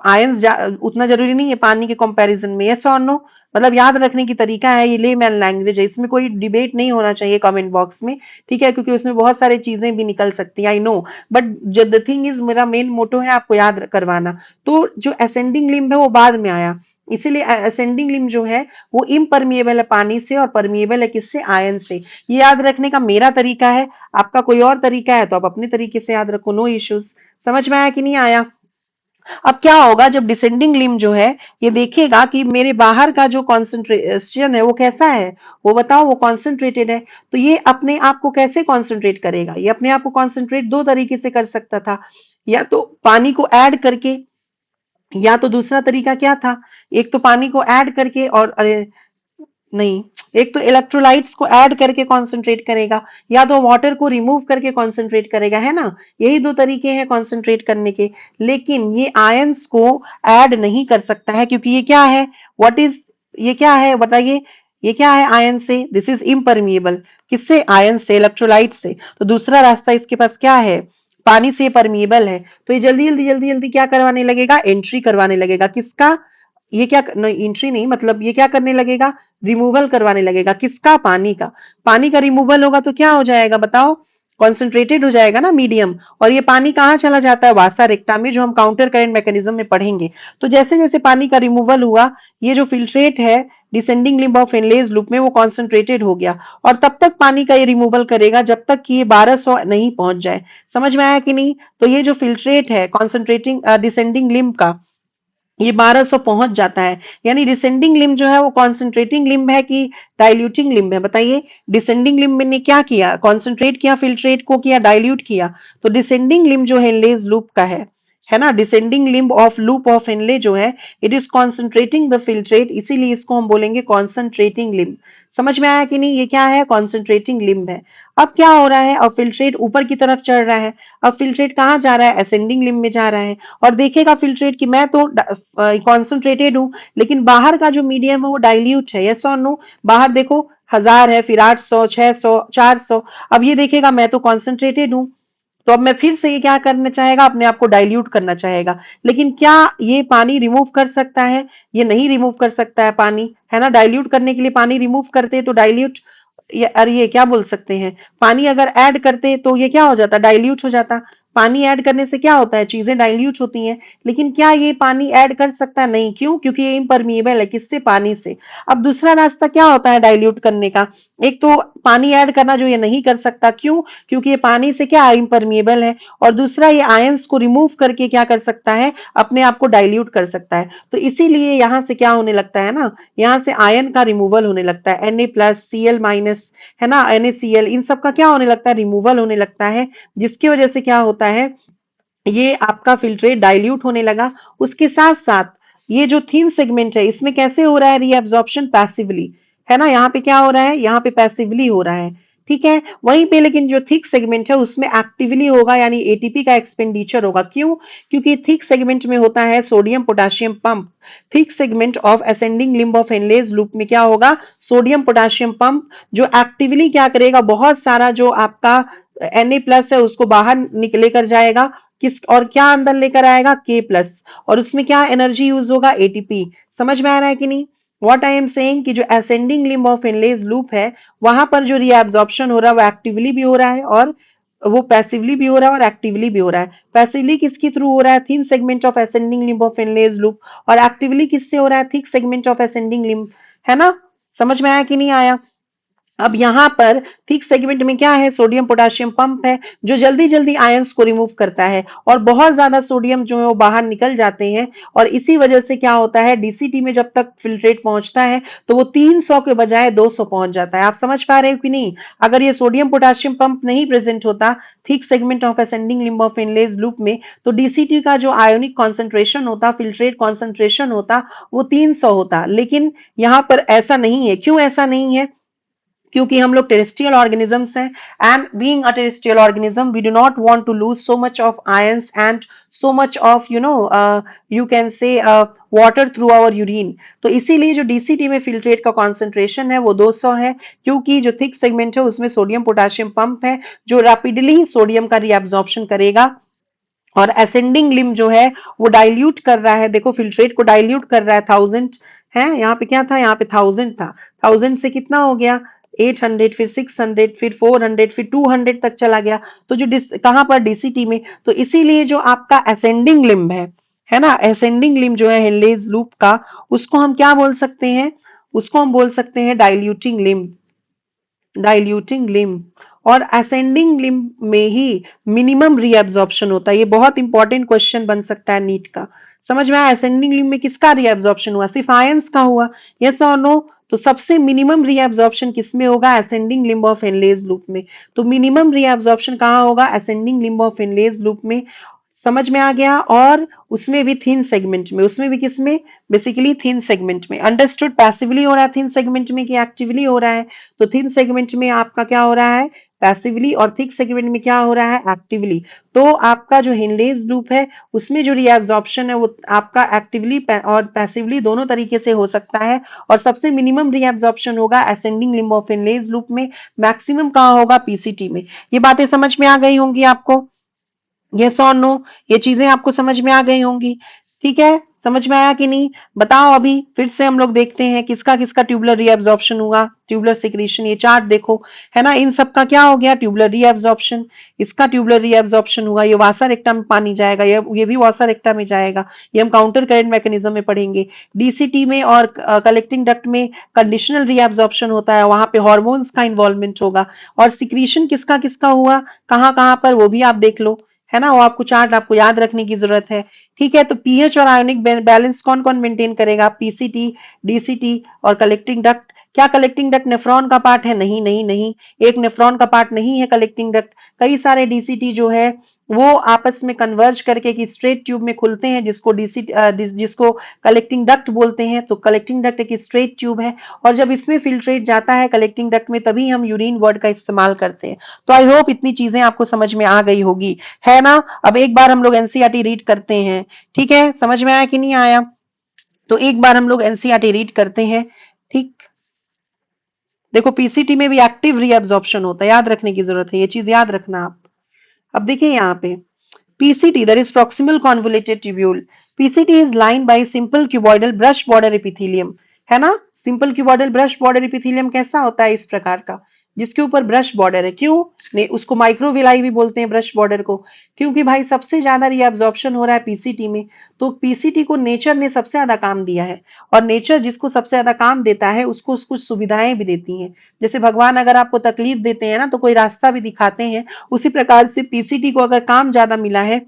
आयंस उतना जरूरी नहीं है पानी के कंपैरिजन में। यस और नो? मतलब याद रखने की तरीका है, ये लेमैन लैंग्वेज है, इसमें कोई डिबेट नहीं होना चाहिए कमेंट बॉक्स में, ठीक है, क्योंकि उसमें बहुत सारी चीजें भी निकल सकती हैं, I know, but the thing is, मेरा मेन मोटो है आपको याद करवाना। तो जो असेंडिंग लिम्ब है वो बाद में आया, इसीलिए असेंडिंग लिम्ब जो है वो इम्परमिएबल है पानी से, और परमिएबल है किससे, आयन से। ये याद रखने का मेरा तरीका है, आपका कोई और तरीका है तो आप अपने तरीके से याद रखो, नो इश्यूज। समझ में आया कि नहीं आया? अब क्या होगा, जब डिसेंडिंग लिम्ब जो है ये देखेगा कि मेरे बाहर का जो कॉन्सेंट्रेशन है वो कैसा है, वो बताओ, वो कॉन्सेंट्रेटेड है। तो ये अपने आप को कैसे कॉन्सेंट्रेट करेगा, ये अपने आप को कॉन्सेंट्रेट दो तरीके से कर सकता था, या तो पानी को ऐड करके, या तो दूसरा तरीका क्या था, एक तो पानी को ऐड करके, और अरे नहीं, एक तो इलेक्ट्रोलाइट्स को ऐड करके कंसंट्रेट करेगा, या तो वाटर को रिमूव करके कंसंट्रेट करेगा, है ना। यही दो तरीके हैं कंसंट्रेट करने के। लेकिन ये आयंस को ऐड नहीं कर सकता है, क्योंकि ये क्या है, व्हाट इज, ये क्या है बताइए, ये क्या है, आयन से, दिस इज इम्परमिएबल। किससे, आयन से, इलेक्ट्रोलाइट से। तो दूसरा रास्ता इसके पास क्या है, पानी से परमिएबल है। तो ये जल्दी जल्दी जल्दी जल्दी क्या करवाने लगेगा, एंट्री करवाने लगेगा, किसका, ये क्या नहीं, एंट्री नहीं, मतलब ये क्या करने लगेगा, रिमूवल करवाने लगेगा, किसका, पानी का। पानी का रिमूवल होगा तो क्या हो जाएगा बताओ, कॉन्सेंट्रेटेड हो जाएगा ना मीडियम, और ये पानी कहाँ चला जाता है, वासा रेक्टा में, जो हम काउंटर करंट मैकेनिज्म में पढ़ेंगे। तो जैसे जैसे पानी का रिमूवल हुआ, ये जो फिल्ट्रेट है descending limb of Henle's loop में, वो कॉन्सेंट्रेटेड हो गया, और तब तक पानी का ये रिमूवल करेगा जब तक कि ये 1200 नहीं पहुंच जाए। समझ में आया कि नहीं? तो ये जो फिल्ट्रेट है कॉन्सेंट्रेटिंग डिसेंडिंग लिम्ब का, ये 1200 पहुंच जाता है। यानी डिसेंडिंग लिम्ब जो है वो कॉन्सेंट्रेटिंग लिम्ब है कि डाइल्यूटिंग लिम्ब है, बताइए। डिसेंडिंग लिम्ब ने क्या किया, कॉन्सेंट्रेट किया फिल्ट्रेट को, किया डाइल्यूट किया। तो डिसेंडिंग लिम्ब जो है इनलेज लूप का है ना, descending limb of loop of Henle जो है, it is concentrating the filtrate, इसीलिए इसको हम बोलेंगे कॉन्सेंट्रेटिंग लिम्ब। समझ में आया कि नहीं? ये क्या है, कॉन्सेंट्रेटिंग लिम्ब है। अब क्या हो रहा है, अब फिल्ट्रेट ऊपर की तरफ चढ़ रहा है। अब फिल्ट्रेट कहाँ जा रहा है, असेंडिंग लिम्ब में जा रहा है। और देखेगा फिल्ट्रेट कि मैं तो कॉन्सेंट्रेटेड हूं, लेकिन बाहर का जो मीडियम है वो डाइल्यूट है, यस और नो? बाहर देखो 1000 है, फिर 800, 600, 400। अब ये देखेगा मैं तो कॉन्सेंट्रेटेड हूं, तो अब मैं फिर से ये क्या करना चाहेगा, अपने आप को डाइल्यूट करना चाहेगा। लेकिन क्या ये पानी रिमूव कर सकता है? ये नहीं रिमूव कर सकता है पानी, है ना। डाइल्यूट करने के लिए पानी रिमूव करते तो डाइल्यूट, अरे ये क्या बोल सकते हैं, पानी अगर ऐड करते तो ये क्या हो जाता, डाइल्यूट हो जाता। पानी ऐड करने से क्या होता है, चीजें डाइल्यूट होती हैं। लेकिन क्या ये पानी ऐड कर सकता है? नहीं। क्यों? क्योंकि ये इम्परमिएबल है, किससे, पानी से। अब दूसरा रास्ता क्या होता है डाइल्यूट करने का, एक तो पानी ऐड करना, जो ये नहीं कर सकता। क्यों? क्योंकि ये पानी से क्या, इम्परमिएबल है। और दूसरा, ये आयंस को रिमूव करके क्या कर सकता है, अपने आप को डाइल्यूट कर सकता है। तो इसीलिए यहां से क्या होने लगता है ना, यहाँ से आयन का रिमूवल होने लगता है, Na+Cl-, है ना, NaCl, इन सब का क्या होने लगता है, रिमूवल होने लगता है। जिसकी वजह से क्या होता है, ये आपका फिल्ट्रेट डाइल्यूट होने लगा। उसके साथ साथ ये जो थीन सेगमेंट है, इसमें कैसे हो रहा है रीअब्जॉर्प्शन, पैसिवली, है ना। यहाँ पे क्या हो रहा है, यहाँ पे पैसिवली हो रहा है, ठीक है। वहीं पे लेकिन जो थिक सेगमेंट है उसमें एक्टिवली होगा, यानी एटीपी का एक्सपेंडिचर होगा। क्यों? क्योंकि थिक सेगमेंट में होता है sodium potassium pump. Thick segment of ascending limb of Henle's loop में क्या होगा, सोडियम पोटेशियम पंप, जो एक्टिवली क्या करेगा, बहुत सारा जो आपका Na+ है उसको बाहर निकले कर जाएगा, किस, और क्या अंदर लेकर आएगा, K+, और उसमें क्या एनर्जी यूज होगा, एटीपी। समझ में आ रहा है कि नहीं? व्हाट आई एम सेइंग कि जो ascending limb of Henle's loop है, वहां पर जो रीअब्जॉर्प्शन हो रहा है वो एक्टिवली भी हो रहा है, और वो पैसिवली भी हो रहा है, और एक्टिवली भी हो रहा है। पैसिवली किसके थ्रू हो रहा है, thin segment of ascending limb of Henle's loop, और एक्टिवली किससे हो रहा है, thick segment of ascending limb, है ना। समझ में आया कि नहीं आया? अब यहां पर थिक सेगमेंट में क्या है, सोडियम पोटेशियम पंप है, जो जल्दी जल्दी आयंस को रिमूव करता है, और बहुत ज्यादा सोडियम जो है वो बाहर निकल जाते हैं। और इसी वजह से क्या होता है, डीसीटी में जब तक फिल्ट्रेट पहुंचता है तो वो 300 के बजाय 200 पहुंच जाता है। आप समझ पा रहे हो कि नहीं? अगर ये सोडियम पोटेशियम पंप नहीं प्रेजेंट होता thick segment of ascending limb of Henle's loop में, तो डीसीटी का जो आयोनिक कॉन्सेंट्रेशन होता, फिल्ट्रेट कॉन्सेंट्रेशन होता, वो 300 होता। लेकिन यहाँ पर ऐसा नहीं है। क्यों ऐसा नहीं है? क्योंकि हम लोग टेरेस्ट्रियल ऑर्गेनिजम्स हैं, and being a terrestrial organism we do not want to lose so much of ions and so much of you can say water through our urine. तो इसीलिए जो डीसीटी में फिल्ट्रेट का कॉन्सेंट्रेशन है वो 200 है, क्योंकि जो थिक सेगमेंट है उसमें सोडियम पोटेशियम पंप है, जो रैपिडली सोडियम का रीअब्जॉर्प्शन करेगा। और असेंडिंग लिम्ब जो है वो डाइल्यूट कर रहा है, देखो फिल्ट्रेट को डाइल्यूट कर रहा है, 1000 है, यहाँ पे क्या था, यहाँ पे 1000 था, 1000 से कितना हो गया, 800, फिर 600, फिर 400, फिर 200 तक चला गया। तो जो कहां पर, डीसीटी में। तो इसीलिए जो आपका असेंडिंग लिम्ब है ना, असेंडिंग लिम्ब जो है हेनलेज लूप का, उसको हम क्या बोल सकते हैं, उसको हम बोल सकते हैं डाइल्यूटिंग लिम्ब, डाइल्यूटिंग लिम्ब। और असेंडिंग लिम्ब में ही मिनिमम रीअब्जॉर्प्शन होता है। ये बहुत इंपॉर्टेंट क्वेश्चन बन सकता है नीट का। समझ में आया, असेंडिंग लिम्ब में किसका रीअब्जॉर्प्शन हुआ, सिर्फ आयंस का हुआ, यस और नो? तो सबसे मिनिमम रीअब्जॉर्प्शन किसमें होगा, ascending limb of Henle's loop में। तो मिनिमम रीअब्जॉर्प्शन कहाँ होगा, ascending limb of Henle's loop में। समझ में आ गया? और उसमें भी थिन सेगमेंट में, उसमें भी किसमें, बेसिकली थिन सेगमेंट में। अंडरस्टूड? पैसिवली हो रहा है थिन सेगमेंट में कि एक्टिवली हो रहा है? तो थिन सेगमेंट में आपका क्या हो रहा है, पैसिवली, और थिक सेगमेंट में क्या हो रहा है, एक्टिवली। तो आपका जो हिनलेज लूप है उसमें जो रीअब्जॉर्प्शन है वो आपका एक्टिवली और पैसिवली दोनों तरीके से हो सकता है। और सबसे मिनिमम रीअब्जॉर्प्शन होगा ascending limb of Henle's loop में, मैक्सिमम कहाँ होगा, पीसीटी में। ये बातें समझ में आ गई होंगी आपको, यस और नो? ये चीजें आपको समझ में आ गई होंगी, ठीक है। समझ में आया कि नहीं? बताओ अभी फिर से हम लोग देखते हैं किसका किसका ट्यूबुलर रीअब्जॉर्प्शन हुआ, ट्यूबुलर सिक्रीशन। ये चार्ट देखो, है ना, इन सब का क्या हो गया, ट्यूबुलर रीअब्जॉर्प्शन। इसका ट्यूबुलर रीअब्जॉर्प्शन हुआ, ये वासा रेक्टा में पानी जाएगा, ये भी वासा रेक्टा में जाएगा। ये हम काउंटर करंट मैकेनिज्म में पढ़ेंगे। डीसीटी में और कलेक्टिंग डक्ट में कंडीशनल रीअब्जॉर्प्शन होता है, वहां पे हॉर्मोन्स का इन्वॉल्वमेंट होगा। और सिक्रीशन किसका किसका हुआ, कहाँ कहाँ पर, वो भी आप देख लो, है ना। वो आपको चार्ट आपको याद रखने की जरूरत है। ठीक है, तो पीएच और आयोनिक बैलेंस कौन कौन मेंटेन करेगा, पीसीटी, डीसीटी और कलेक्टिंग डक्ट। क्या कलेक्टिंग डक्ट नेफ्रॉन का पार्ट है, नहीं नहीं नहीं, एक नेफ्रॉन का पार्ट नहीं है कलेक्टिंग डक्ट। कई सारे डीसीटी जो है वो आपस में कन्वर्ज करके एक स्ट्रेट ट्यूब में खुलते हैं, जिसको जिसको कलेक्टिंग डक्ट बोलते हैं। तो कलेक्टिंग डक्ट एक स्ट्रेट ट्यूब है, और जब इसमें फिल्ट्रेट जाता है कलेक्टिंग डक्ट में, तभी हम यूरिन वर्ड का इस्तेमाल करते हैं। तो आई होप इतनी चीजें आपको समझ में आ गई होगी, है ना। अब एक बार हम लोग एनसीईआरटी रीड करते हैं। ठीक है, समझ में आया कि नहीं आया? तो एक बार हम लोग एनसीईआरटी रीड करते हैं। ठीक, देखो पीसीटी में भी एक्टिव रीअब्जॉर्प्शन होता है, याद रखने की जरूरत है, ये चीज याद रखना आप। अब देखिए यहाँ पे PCT, that is proximal convoluted tubule. PCT is lined by simple cuboidal brush border epithelium, है ना। Simple cuboidal brush border epithelium कैसा होता है, इस प्रकार का, जिसके ऊपर ब्रश बॉर्डर है। क्यों नहीं, उसको माइक्रोविलाई भी बोलते हैं ब्रश बॉर्डर को, क्योंकि भाई सबसे ज्यादा रीअब्जॉर्प्शन हो रहा है पीसीटी में। तो पीसीटी को नेचर ने सबसे ज्यादा काम दिया है, और नेचर जिसको सबसे ज्यादा काम देता है उसको कुछ सुविधाएं भी देती हैं। जैसे भगवान अगर आपको तकलीफ देते हैं ना, तो कोई रास्ता भी दिखाते हैं, उसी प्रकार से पीसीटी को अगर काम ज्यादा मिला है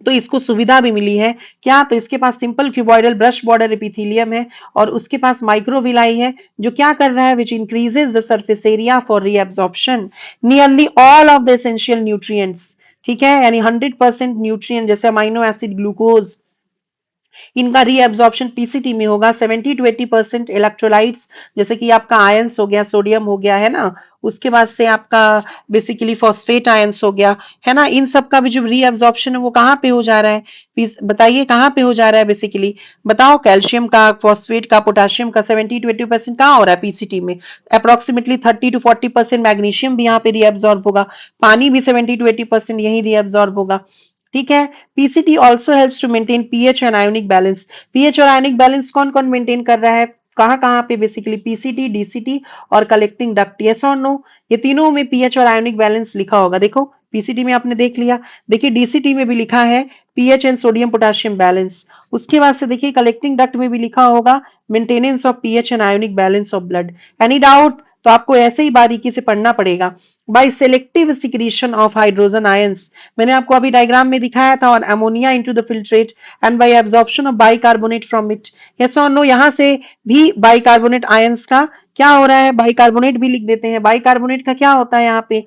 तो इसको सुविधा भी मिली है। क्या, तो इसके पास simple cuboidal brush border epithelium है, और उसके पास माइक्रोविलाई है, जो क्या कर रहा है, which increases the surface area for reabsorption nearly all of the essential nutrients. ठीक है, यानी 100% न्यूट्रिएंट जैसे अमाइनो एसिड, ग्लूकोज, इनका रीअब्जॉर्प्शन पीसीटी में होगा। 70 to 80% इलेक्ट्रोलाइट्स, जैसे कि आपका आयंस हो गया, सोडियम हो गया, है ना। उसके बाद से आपका बेसिकली फॉस्फेट आयंस हो गया, है ना। इन सब का भी जो रीअब्जॉर्प्शन है वो कहाँ पे हो जा रहा है, बताइए कहाँ पे हो जा रहा है बेसिकली, बताओ। कैल्शियम का, फॉस्फेट का, पोटाशियम का 70 to 80% कहाँ हो रहा है, पीसीटी में। अप्रोक्सीमेटली 30 to 40% मैग्नीशियम भी यहाँ पे रीअब्जॉर्ब होगा। पानी भी 70 to 80% यही रीअब्जॉर्ब होगा। ठीक है, PCT also helps to maintain pH and ionic balance. PH और आयोनिक बैलेंस कौन कौन मेंटेन कर रहा है, कहाँ कहाँ पे, बेसिकली पीसीटी, डीसीटी और कलेक्टिंग डक्ट। यस और नो, ये तीनों में पीएच और आयोनिक बैलेंस लिखा होगा। देखो पीसीटी में आपने देख लिया, देखिए डीसीटी में भी लिखा है pH and sodium potassium balance. उसके बाद से देखिए कलेक्टिंग डक्ट में भी लिखा होगा maintenance of pH and ionic balance of blood. Any doubt, तो आपको ऐसे ही बारीकी से पढ़ना पड़ेगा। By selective secretion of hydrogen ions, मैंने आपको अभी डायग्राम में दिखाया था, और ammonia into the filtrate and by absorption of bicarbonate from it. Yes और नो, यहां से भी बाइकार्बोनेट आयंस का क्या हो रहा है, बाइकार्बोनेट भी लिख देते हैं। बाइकार्बोनेट का क्या होता है यहाँ पे,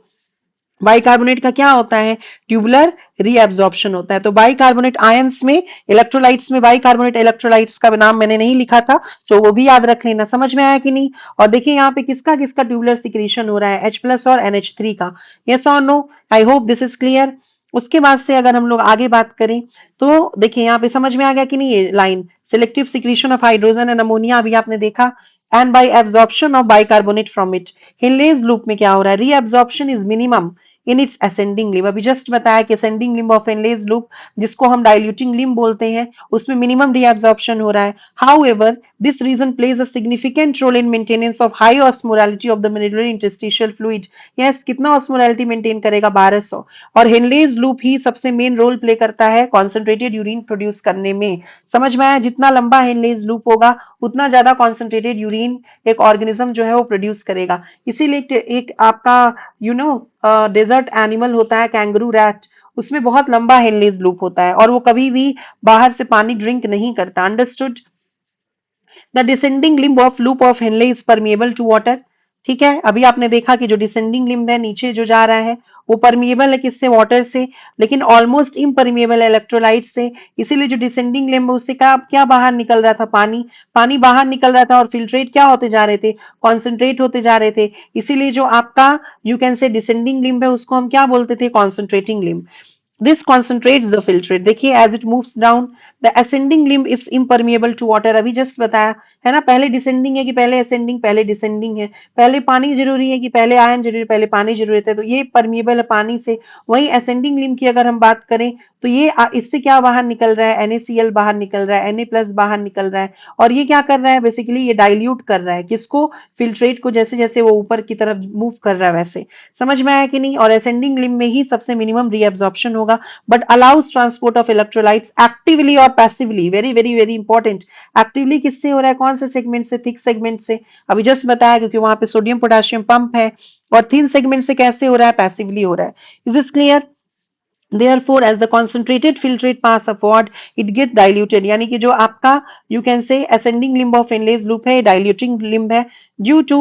बाइकार्बोनेट का क्या होता है, ट्यूबुलर रीअब्जॉर्प्शन होता है। तो बाइकार्बोनेट आयंस में, इलेक्ट्रोलाइट्स में बाइकार्बोनेट इलेक्ट्रोलाइट्स का नाम मैंने नहीं लिखा था, तो वो भी याद रख लेना। समझ में आया कि नहीं? और देखिए यहाँ पे किसका किसका ट्यूबुलर सिक्रीशन हो रहा है, H+ और NH3 का। यस और no, I hope this is clear. उसके बाद से अगर हम लोग आगे बात करें, तो देखिए यहाँ पे समझ में आ गया कि नहीं, ये line selective secretion of hydrogen and ammonia अभी आपने देखा, and by absorption of bicarbonate from it. Henle's loop में क्या हो रहा है, reabsorption is minimum in its ascending limb. अभी जस्ट बताया कि ascending limb of Henle's loop, जिसको हम डाइल्यूटिंग लिम्ब बोलते हैं, उसमें मिनिमम रीअब्जॉर्प्शन हो रहा है। However this region plays a significant role in maintenance of high osmolarity of the mineral interstitial fluid. Yes, कितना ऑस्मोलैरिटी मेंटेन करेगा, 1200। और हेनलेज लूप ही सबसे मेन रोल प्ले करता है कॉन्सेंट्रेटेड यूरिन प्रोड्यूस करने में। समझ में आया, जितना लंबा हेनलेज लूप होगा उतना ज्यादा कॉन्सेंट्रेटेड यूरिन एक ऑर्गेनिज्म जो है वो प्रोड्यूस करेगा। इसीलिए एक आपका डेजर्ट एनिमल होता है कैंगरू रैट, उसमें बहुत लंबा हेनलेज लूप होता है, और वो कभी भी बाहर से पानी ड्रिंक नहीं करता। Understood? The descending limb of loop of Henle is permeable to water. ठीक है, अभी आपने देखा कि जो डिसेंडिंग लिम्ब है, नीचे जो जा रहा है, वो परमिएबल है किससे, वाटर से, लेकिन ऑलमोस्ट इम्परमिएबल है इलेक्ट्रोलाइट से। इसीलिए जो डिसेंडिंग लिम्ब है उससे क्या क्या बाहर निकल रहा था, पानी, पानी बाहर निकल रहा था, और फिल्ट्रेट क्या होते जा रहे थे, कॉन्सेंट्रेट होते जा रहे थे। इसीलिए जो आपका यू कैन से डिसेंडिंग लिम्ब है उसको हम क्या बोलते थे, concentrating limb. This concentrates the filtrate. देखिए as it moves down the ascending limb is impermeable to water. अभी जस्ट बताया है ना, पहले डिसेंडिंग है कि पहले असेंडिंग, पहले डिसेंडिंग है, पहले पानी जरूरी है कि पहले आयन जरूरी है, पहले पानी जरूरत है, तो ये परमिएबल है पानी से। वहीं असेंडिंग लिम्ब की अगर हम बात करें तो ये इससे क्या बाहर निकल रहा है, NaCl बाहर निकल रहा है, Na+ बाहर निकल रहा है, और ये क्या कर रहा है बेसिकली, ये डाइल्यूट कर रहा है किसको, फिल्ट्रेट को, जैसे जैसे वो ऊपर की तरफ मूव कर रहा है वैसे। समझ में आया कि नहीं? और असेंडिंग लिम्ब में ही सबसे मिनिमम रीअब्जॉर्प्शन होगा, but allows transport of electrolytes actively और passively. Very very very important. Actively किससे हो रहा है, कौन से सेगमेंट से, थिक सेगमेंट से। अभी जस्ट बताया क्योंकि वहां पे सोडियम पोटेशियम पंप है। और थिन सेगमेंट से कैसे हो रहा है, पैसिवली हो रहा है। Is this clear? Therefore, as the concentrated filtrate pass upward, it get diluted. यानी कि जो आपका you can say ascending limb of Henle's loop है, diluting limb है, due to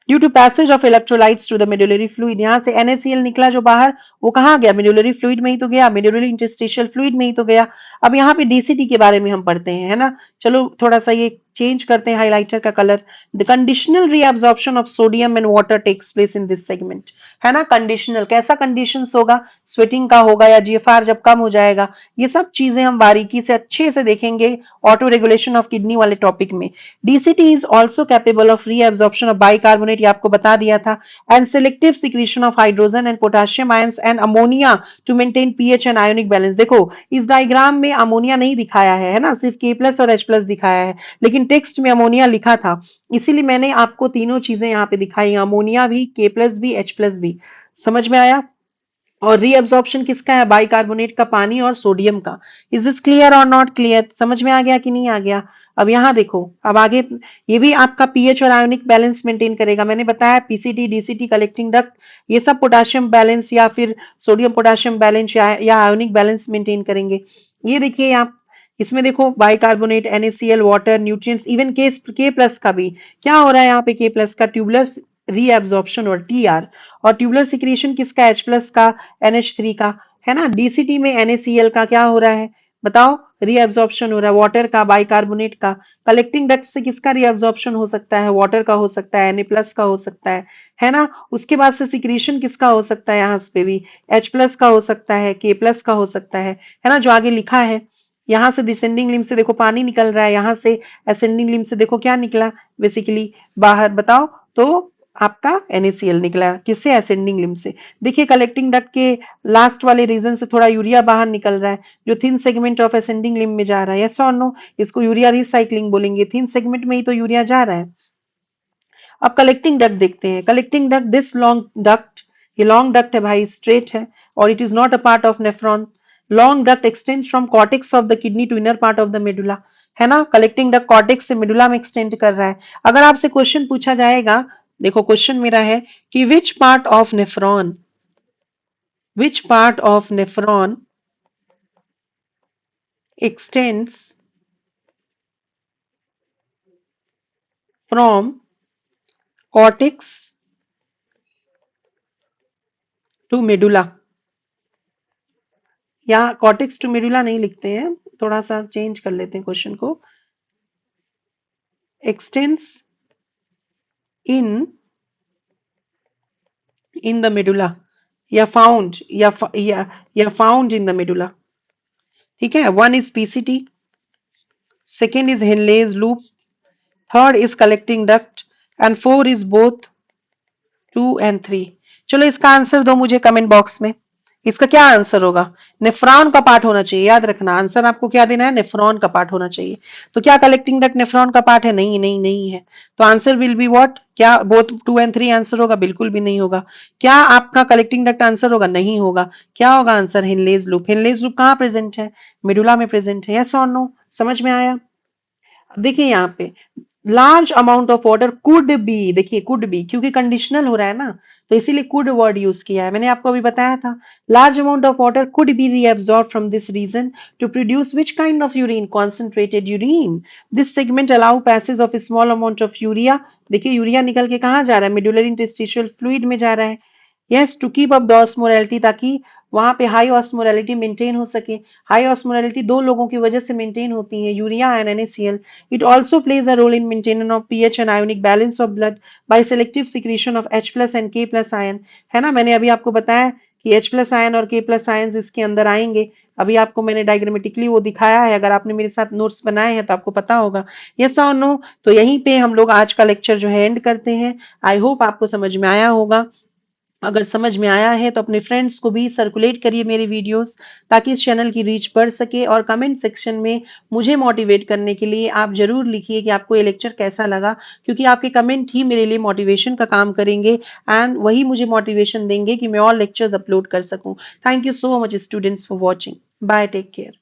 due to passage of electrolytes to the medullary fluid. यहाँ से NaCl निकला जो बाहर, वो कहाँ गया, मेडुलरी फ्लूइड में ही तो गया, मेडुलरी इंटरस्टिशियल फ्लूइड में ही तो गया। अब यहाँ पे DCT के बारे में हम पढ़ते हैं, है ना। चलो थोड़ा सा ये चेंज करते हैं हाइलाइटर का colour. The conditional reabsorption of sodium and water takes place in this segment, है ना। कंडीशनल कैसा कंडीशंस होगा, स्वेटिंग का होगा या GFR जब कम हो जाएगा, ये सब चीजें हम बारीकी से अच्छे से देखेंगे ऑटो रेगुलेशन ऑफ किडनी वाले टॉपिक में। DCT is also capable of reabsorption of bicarbonate, ये आपको बता दिया था, and selective secretion of hydrogen and potassium ions and ammonia to maintain pH and ionic balance. देखो इस डायग्राम में अमोनिया नहीं दिखाया है ना, सिर्फ K+ और H+ दिखाया है, लेकिन टेक्स्ट में अमोनिया लिखा था, इसीलिए मैंने आपको तीनों चीजें यहाँ पे दिखाई, अमोनिया भी, K+ भी, H+ भी। समझ में आया? और रीअब्जॉर्प्शन किसका है, बाइकार्बोनेट का, पानी और सोडियम का। इज दिस क्लियर और नॉट क्लियर? समझ में आ गया कि नहीं आ गया? अब यहाँ देखो, अब आगे ये भी आपका पीएच और आयोनिक बैलेंस मेंटेन करेगा। मैंने बताया पीसीटी, डीसीटी, कलेक्टिंग डक्ट, ये सब पोटेशियम बैलेंस या फिर सोडियम पोटेशियम बैलेंस या आयोनिक बैलेंस मेंटेन करेंगे। ये देखिए आप, इसमें देखो bicarbonate, NaCl, water, nutrients, even K+ का भी क्या हो रहा है यहाँ पे, K+ का ट्यूबुलर रीअब्जॉर्प्शन और TR, और ट्यूबुलर सिक्रीशन किसका, H+ का, NH3 का, है ना। DCT में NaCl का क्या हो रहा है बताओ, रीअब्जॉर्प्शन हो रहा है, वाटर का, बाइकार्बोनेट का। कलेक्टिंग डक्ट से किसका रीअब्जॉर्प्शन हो सकता है, वाटर का हो सकता है, Na+ का हो सकता है ना। उसके बाद से सिक्रीशन किसका हो सकता है, यहाँ पे भी H+ का हो सकता है, K+ का हो सकता है ना, जो आगे लिखा है। यहाँ से डिसेंडिंग लिम्ब से देखो पानी निकल रहा है, यहाँ से असेंडिंग लिम्ब से देखो क्या निकला बेसिकली बाहर, बताओ तो आपका NaCl निकला, किससे, असेंडिंग लिम्ब से। देखिए कलेक्टिंग डक्ट के लास्ट वाले रीजन से थोड़ा यूरिया बाहर निकल रहा है, जो thin segment of ascending limb में जा रहा है, यस और नो। इसको यूरिया रिसाइक्लिंग बोलेंगे, थिन सेगमेंट में ही तो यूरिया जा रहा है। अब कलेक्टिंग डक्ट देखते हैं। Collecting duct, this long duct, ये लॉन्ग डक्ट है भाई, स्ट्रेट है, और it is not a part of nephron. Long duct extends from cortex of the kidney to inner part of the medulla, है ना। Collecting duct cortex से medulla में extend कर रहा है। अगर आपसे क्वेश्चन पूछा जाएगा, देखो क्वेश्चन मेरा है कि which part of nephron extends from cortex to medulla, या कॉर्टेक्स टू मेडुला नहीं लिखते हैं, थोड़ा सा चेंज कर लेते हैं क्वेश्चन को, एक्सटेंड्स इन द मेडुला, या फाउंड, या फाउंड इन द मेडुला। ठीक है, one is PCT, second is Henle's loop, third is collecting duct, and four is both 2 and 3। चलो इसका आंसर दो मुझे कमेंट बॉक्स में, इसका क्या आंसर होगा। नेफ्रॉन का पार्ट होना चाहिए, याद रखना आंसर आपको क्या देना है, नेफ्रॉन का पार्ट होना चाहिए। तो क्या कलेक्टिंग डक्ट नेफ्रॉन का पार्ट है, नहीं नहीं नहीं है, तो आंसर विल बी व्हाट, क्या बोथ 2 and 3 आंसर होगा, बिल्कुल भी नहीं होगा। क्या आपका कलेक्टिंग डक्ट आंसर होगा, नहीं होगा। क्या होगा answer, Henle's loop. Henle's loop कहाँ प्रेजेंट है, मेडुला में प्रेजेंट है, यस और नो। समझ में आया? अब देखिए यहाँ पे large amount of water could B, देखिए कुड बी क्योंकि कंडीशनल हो रहा है ना, तो इसीलिए कुड वर्ड यूज किया है, मैंने आपको अभी बताया था। Large amount of water could be reabsorb from this region to produce which kind of urine, concentrated urine. This segment allow passage of small amount of urea, देखिए यूरिया निकल के कहाँ जा रहा है, मेडुलरी इंटरस्टिशियल फ्लूइड में जा रहा है। Yes, to keep up the osmolarity, ताकि वहां पे हाई ऑस्मोलैरिटी मेंटेन हो सके। हाई ऑस्मोलैरिटी दो लोगों की वजह से मेंटेन होती है, urea and NaCl। It also plays a role in maintenance of pH and ionic balance of blood by selective secretion of H+ and K+ ion, है ना। मैंने अभी आपको बताया कि H+ आयन और K+ आयन्स इसके अंदर आएंगे। अभी आपको मैंने डायग्रामेटिकली वो दिखाया है, अगर आपने मेरे साथ नोट्स बनाए हैं तो आपको पता होगा। यस और नो? तो यहीं पे हम लोग आज का लेक्चर जो है एंड करते हैं। आई होप आपको समझ में आया होगा। अगर समझ में आया है तो अपने फ्रेंड्स को भी सर्कुलेट करिए मेरे वीडियोस, ताकि इस चैनल की रीच बढ़ सके। और कमेंट सेक्शन में मुझे मोटिवेट करने के लिए आप जरूर लिखिए कि आपको ये लेक्चर कैसा लगा, क्योंकि आपके कमेंट ही मेरे लिए मोटिवेशन का काम करेंगे एंड वही मुझे मोटिवेशन देंगे कि मैं और लेक्चर्स अपलोड कर सकूं। Thank you so much students for watching. Bye, take care.